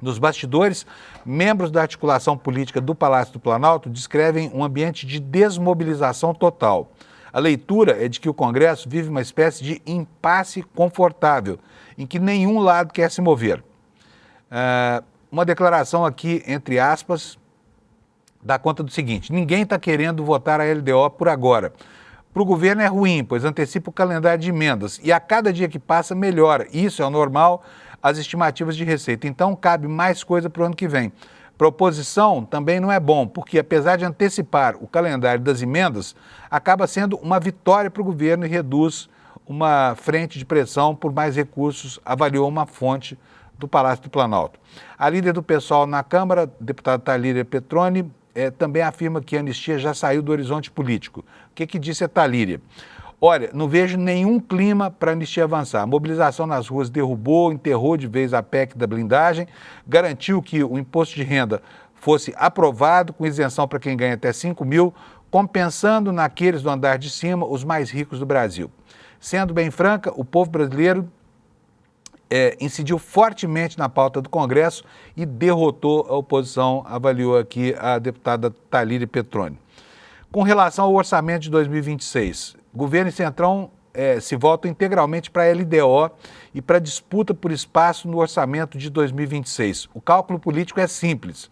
Nos bastidores, membros da articulação política do Palácio do Planalto descrevem um ambiente de desmobilização total. A leitura é de que o Congresso vive uma espécie de impasse confortável, em que nenhum lado quer se mover. Uma declaração aqui, entre aspas, dá conta do seguinte: ninguém está querendo votar a LDO por agora. Para o governo é ruim, pois antecipa o calendário de emendas e a cada dia que passa melhora. Isso é o normal, as estimativas de receita. Então cabe mais coisa para o ano que vem. Para a oposição também não é bom, porque apesar de antecipar o calendário das emendas, acaba sendo uma vitória para o governo e reduz uma frente de pressão por mais recursos, avaliou uma fonte do Palácio do Planalto. A líder do PSOL na Câmara, deputada Thalíria Petroni, também afirma que a anistia já saiu do horizonte político. O que disse a Thalíria? Olha, não vejo nenhum clima para a anistia avançar. A mobilização nas ruas enterrou de vez a PEC da blindagem, garantiu que o imposto de renda fosse aprovado com isenção para quem ganha até 5 mil, compensando naqueles do andar de cima os mais ricos do Brasil. Sendo bem franca, o povo brasileiro incidiu fortemente na pauta do Congresso e derrotou a oposição, avaliou aqui a deputada Thalíria Petroni. Com relação ao orçamento de 2026, governo e Centrão se voltam integralmente para a LDO e para a disputa por espaço no orçamento de 2026. O cálculo político é simples.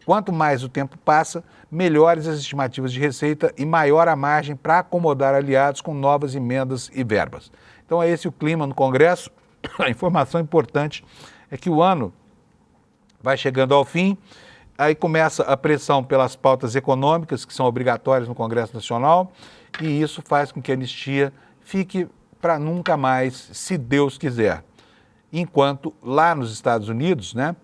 Quanto mais o tempo passa, melhores as estimativas de receita e maior a margem para acomodar aliados com novas emendas e verbas. Então é esse o clima no Congresso. A informação importante é que o ano vai chegando ao fim, aí começa a pressão pelas pautas econômicas, que são obrigatórias no Congresso Nacional, e isso faz com que a anistia fique para nunca mais, se Deus quiser. Enquanto lá nos Estados Unidos, né,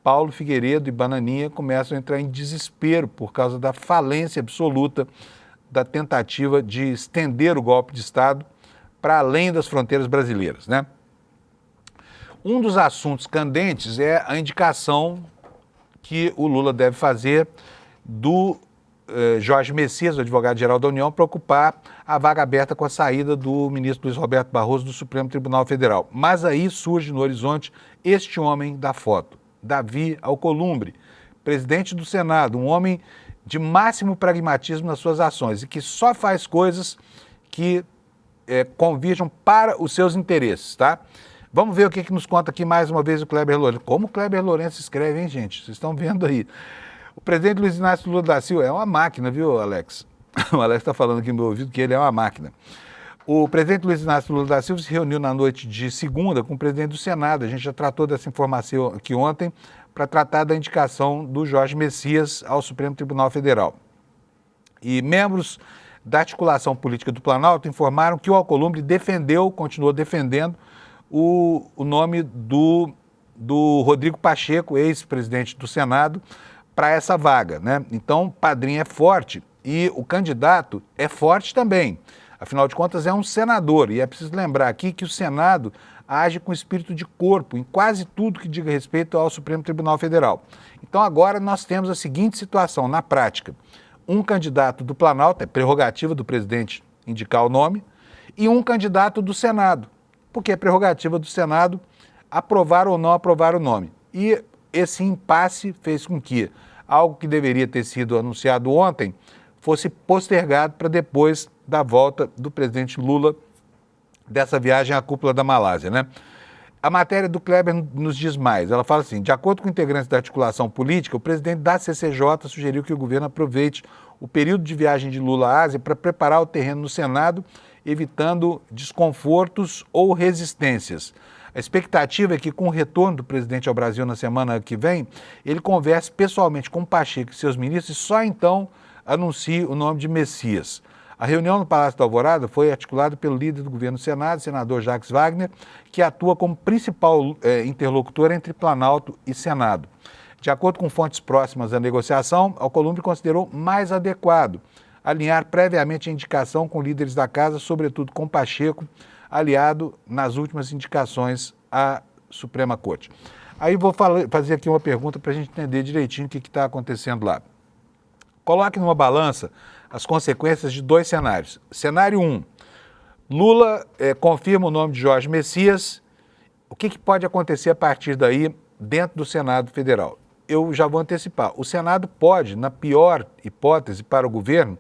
Paulo Figueiredo e Bananinha começam a entrar em desespero por causa da falência absoluta da tentativa de estender o golpe de Estado para além das fronteiras brasileiras, né? Um dos assuntos candentes é a indicação que o Lula deve fazer do Jorge Messias, o advogado-geral da União, para ocupar a vaga aberta com a saída do ministro Luiz Roberto Barroso do Supremo Tribunal Federal. Mas aí surge no horizonte este homem da foto, Davi Alcolumbre, presidente do Senado, um homem de máximo pragmatismo nas suas ações e que só faz coisas que convirjam para os seus interesses, tá? Vamos ver o que nos conta aqui mais uma vez o Kleber Lourenço. Como o Kleber Lourenço escreve, hein, gente? Vocês estão vendo aí. O presidente Luiz Inácio Lula da Silva é uma máquina, viu, Alex? O Alex está falando aqui no meu ouvido que ele é uma máquina. O presidente Luiz Inácio Lula da Silva se reuniu na noite de segunda com o presidente do Senado. A gente já tratou dessa informação aqui ontem para tratar da indicação do Jorge Messias ao Supremo Tribunal Federal. E membros da articulação política do Planalto informaram que o Alcolumbre continuou defendendo o nome do Rodrigo Pacheco, ex-presidente do Senado, para essa vaga, né? Então, Padrinho é forte e o candidato é forte também. Afinal de contas, é um senador. E é preciso lembrar aqui que o Senado age com espírito de corpo em quase tudo que diga respeito ao Supremo Tribunal Federal. Então, agora nós temos a seguinte situação, na prática. Um candidato do Planalto, é prerrogativa do presidente indicar o nome, e um candidato do Senado, porque é prerrogativa do Senado aprovar ou não aprovar o nome. E esse impasse fez com que algo que deveria ter sido anunciado ontem fosse postergado para depois da volta do presidente Lula dessa viagem à cúpula da Malásia, né? A matéria do Kleber nos diz mais. Ela fala assim: de acordo com integrantes da articulação política, o presidente da CCJ sugeriu que o governo aproveite o período de viagem de Lula à Ásia para preparar o terreno no Senado, evitando desconfortos ou resistências. A expectativa é que, com o retorno do presidente ao Brasil na semana que vem, ele converse pessoalmente com Pacheco e seus ministros e só então anuncie o nome de Messias. A reunião no Palácio da Alvorada foi articulada pelo líder do governo do Senado, senador Jacques Wagner, que atua como principal interlocutor entre Planalto e Senado. De acordo com fontes próximas à negociação, Alcolumbre considerou mais adequado alinhar previamente a indicação com líderes da casa, sobretudo com Pacheco, aliado nas últimas indicações à Suprema Corte. Aí vou fazer aqui uma pergunta para a gente entender direitinho o que está acontecendo lá. Coloque numa balança as consequências de dois cenários. Cenário 1, Lula confirma o nome de Jorge Messias. O que pode acontecer a partir daí dentro do Senado Federal? Eu já vou antecipar. O Senado pode, na pior hipótese para o governo,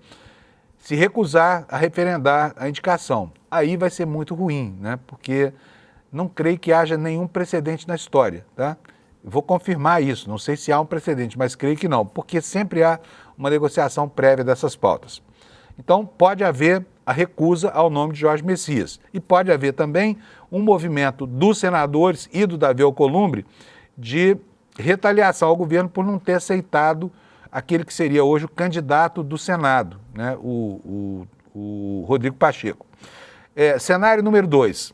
se recusar a referendar a indicação. Aí vai ser muito ruim, né? Porque não creio que haja nenhum precedente na história, tá? Vou confirmar isso, não sei se há um precedente, mas creio que não, porque sempre há uma negociação prévia dessas pautas. Então, pode haver a recusa ao nome de Jorge Messias. E pode haver também um movimento dos senadores e do Davi Alcolumbre de retaliação ao governo por não ter aceitado aquele que seria hoje o candidato do Senado, né, o Rodrigo Pacheco. Cenário número 2.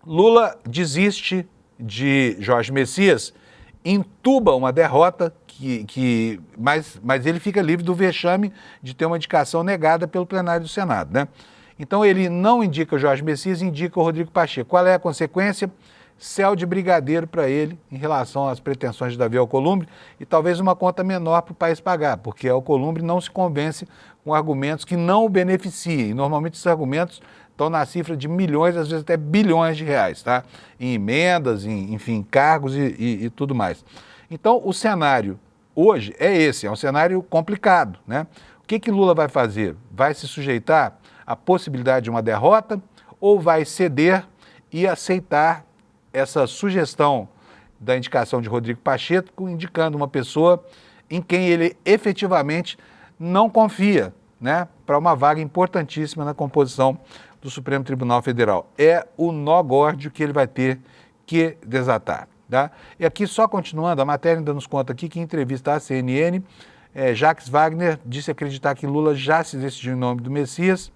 Lula desiste de Jorge Messias, entuba uma derrota, mas ele fica livre do vexame de ter uma indicação negada pelo plenário do Senado, né? Então ele não indica o Jorge Messias, indica o Rodrigo Pacheco. Qual é a consequência? Céu de brigadeiro para ele em relação às pretensões de Davi Alcolumbre e talvez uma conta menor para o país pagar, porque Alcolumbre não se convence com argumentos que não o beneficiem. Normalmente esses argumentos estão na cifra de milhões, às vezes até bilhões de reais, tá? Em emendas, enfim, cargos e tudo mais. Então o cenário hoje é esse, é um cenário complicado, né? O que Lula vai fazer? Vai se sujeitar à possibilidade de uma derrota ou vai ceder e aceitar essa sugestão da indicação de Rodrigo Pacheco, indicando uma pessoa em quem ele efetivamente não confia, né, para uma vaga importantíssima na composição do Supremo Tribunal Federal. É o nó górdio que ele vai ter que desatar. Tá? E aqui, só continuando, a matéria ainda nos conta aqui que em entrevista à CNN, Jacques Wagner disse acreditar que Lula já se decidiu em nome do Messias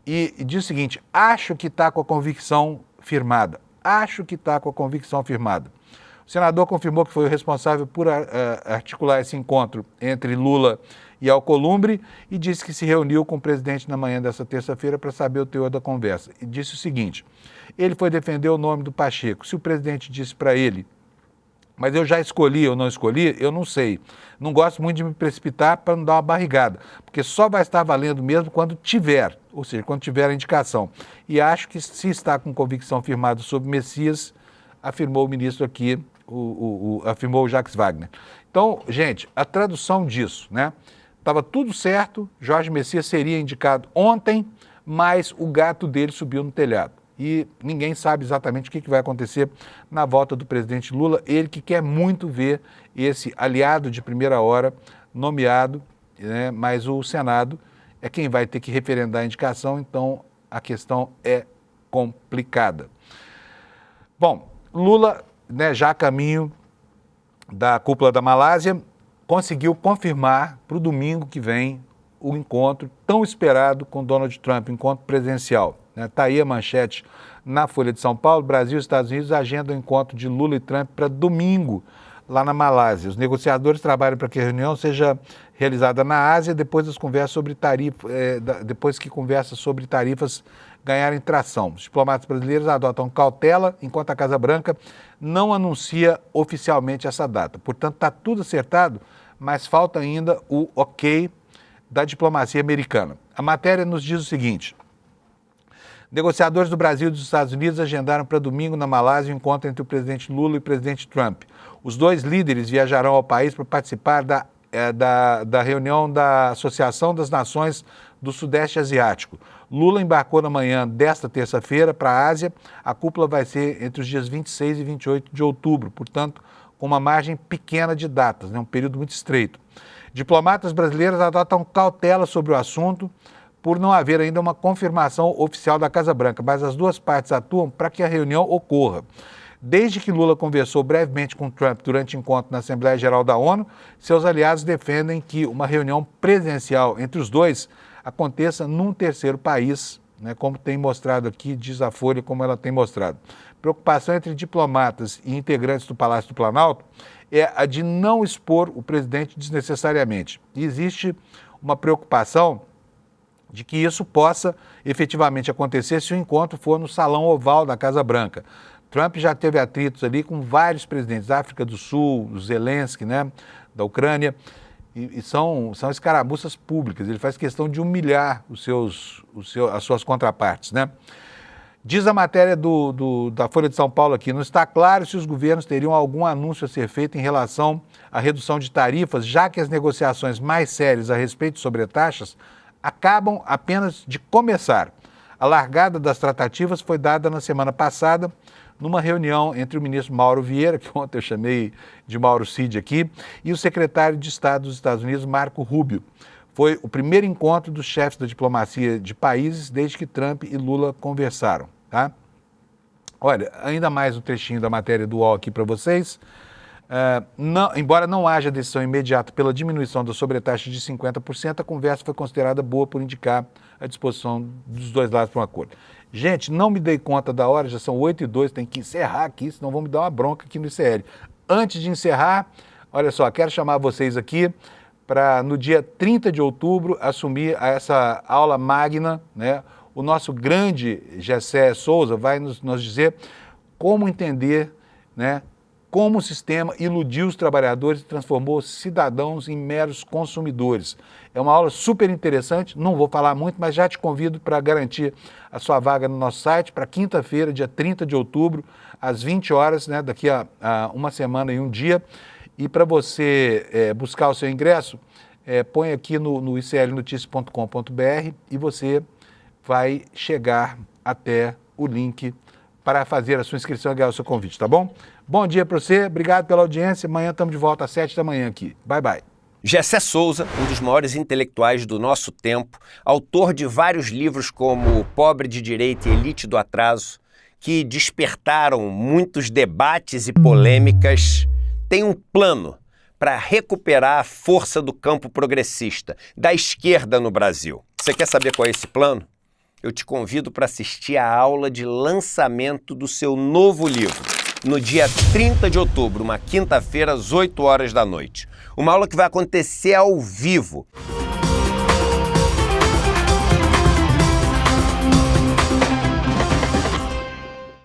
e diz o seguinte: acho que está com a convicção firmada. Acho que está com a convicção firmada. O senador confirmou que foi o responsável por articular esse encontro entre Lula e Alcolumbre e disse que se reuniu com o presidente na manhã dessa terça-feira para saber o teor da conversa. E disse o seguinte: ele foi defender o nome do Pacheco. Se o presidente disse para ele, mas eu já escolhi ou não escolhi, eu não sei. Não gosto muito de me precipitar para não dar uma barrigada, porque só vai estar valendo mesmo quando tiver, ou seja, quando tiver a indicação. E acho que se está com convicção firmada sobre Messias, afirmou o ministro aqui, afirmou o Jacques Wagner. Então, gente, a tradução disso, né? Estava tudo certo, Jorge Messias seria indicado ontem, mas o gato dele subiu no telhado. E ninguém sabe exatamente o que vai acontecer na volta do presidente Lula, ele que quer muito ver esse aliado de primeira hora nomeado, né, mas o Senado é quem vai ter que referendar a indicação, então a questão é complicada. Bom, Lula, né, já a caminho da cúpula da Malásia, conseguiu confirmar para o domingo que vem o encontro tão esperado com Donald Trump, encontro presencial. Está aí a manchete na Folha de São Paulo: Brasil e Estados Unidos agendam o encontro de Lula e Trump para domingo, lá na Malásia. Os negociadores trabalham para que a reunião seja realizada na Ásia depois que conversas sobre tarifas ganharem tração. Os diplomatas brasileiros adotam cautela, enquanto a Casa Branca não anuncia oficialmente essa data. Portanto, está tudo acertado, mas falta ainda o ok da diplomacia americana. A matéria nos diz o seguinte: negociadores do Brasil e dos Estados Unidos agendaram para domingo na Malásia o encontro entre o presidente Lula e o presidente Trump. Os dois líderes viajarão ao país para participar da reunião da Associação das Nações do Sudeste Asiático. Lula embarcou na manhã desta terça-feira para a Ásia. A cúpula vai ser entre os dias 26 e 28 de outubro, portanto, com uma margem pequena de datas, um período muito estreito. Diplomatas brasileiros adotam cautela sobre o assunto por não haver ainda uma confirmação oficial da Casa Branca, mas as duas partes atuam para que a reunião ocorra. Desde que Lula conversou brevemente com Trump durante o encontro na Assembleia Geral da ONU, seus aliados defendem que uma reunião presencial entre os dois aconteça num terceiro país, como tem mostrado aqui, diz a Folha, como ela tem mostrado. Preocupação entre diplomatas e integrantes do Palácio do Planalto é a de não expor o presidente desnecessariamente. E existe uma preocupação de que isso possa efetivamente acontecer se o encontro for no Salão Oval da Casa Branca. Trump já teve atritos ali com vários presidentes da África do Sul, do Zelensky, da Ucrânia, e são escaramuças públicas. Ele faz questão de humilhar as suas contrapartes, Diz a matéria da Folha de São Paulo aqui: não está claro se os governos teriam algum anúncio a ser feito em relação à redução de tarifas, já que as negociações mais sérias a respeito de sobretaxas acabam apenas de começar. A largada das tratativas foi dada na semana passada, numa reunião entre o ministro Mauro Vieira, que ontem eu chamei de Mauro Cid aqui, e o secretário de Estado dos Estados Unidos, Marco Rubio. Foi o primeiro encontro dos chefes da diplomacia de países desde que Trump e Lula conversaram. Olha, ainda mais um trechinho da matéria do UOL aqui para vocês. Embora não haja decisão imediata pela diminuição da sobretaxa de 50%, a conversa foi considerada boa por indicar a disposição dos dois lados para um acordo. Gente, não me dei conta da hora, já são 8h02, tem que encerrar aqui, senão vão me dar uma bronca aqui no ICL. Antes de encerrar, olha só, quero chamar vocês aqui para, no dia 30 de outubro, assumir essa aula magna, O nosso grande Gessé Souza vai nos dizer como entender, como o sistema iludiu os trabalhadores e transformou os cidadãos em meros consumidores. É uma aula super interessante, não vou falar muito, mas já te convido para garantir a sua vaga no nosso site para quinta-feira, dia 30 de outubro, às 20 horas, daqui a uma semana e um dia. E para você buscar o seu ingresso, põe aqui no iclnoticias.com.br e você vai chegar até o link para fazer a sua inscrição e ganhar o seu convite, tá bom? Bom dia para você, obrigado pela audiência. Amanhã estamos de volta às 7 da manhã aqui. Bye, bye. Gessé Souza, um dos maiores intelectuais do nosso tempo, autor de vários livros como Pobre de Direita e Elite do Atraso, que despertaram muitos debates e polêmicas, tem um plano para recuperar a força do campo progressista, da esquerda no Brasil. Você quer saber qual é esse plano? Eu te convido para assistir a aula de lançamento do seu novo livro, no dia 30 de outubro, uma quinta-feira, às 8 horas da noite. Uma aula que vai acontecer ao vivo.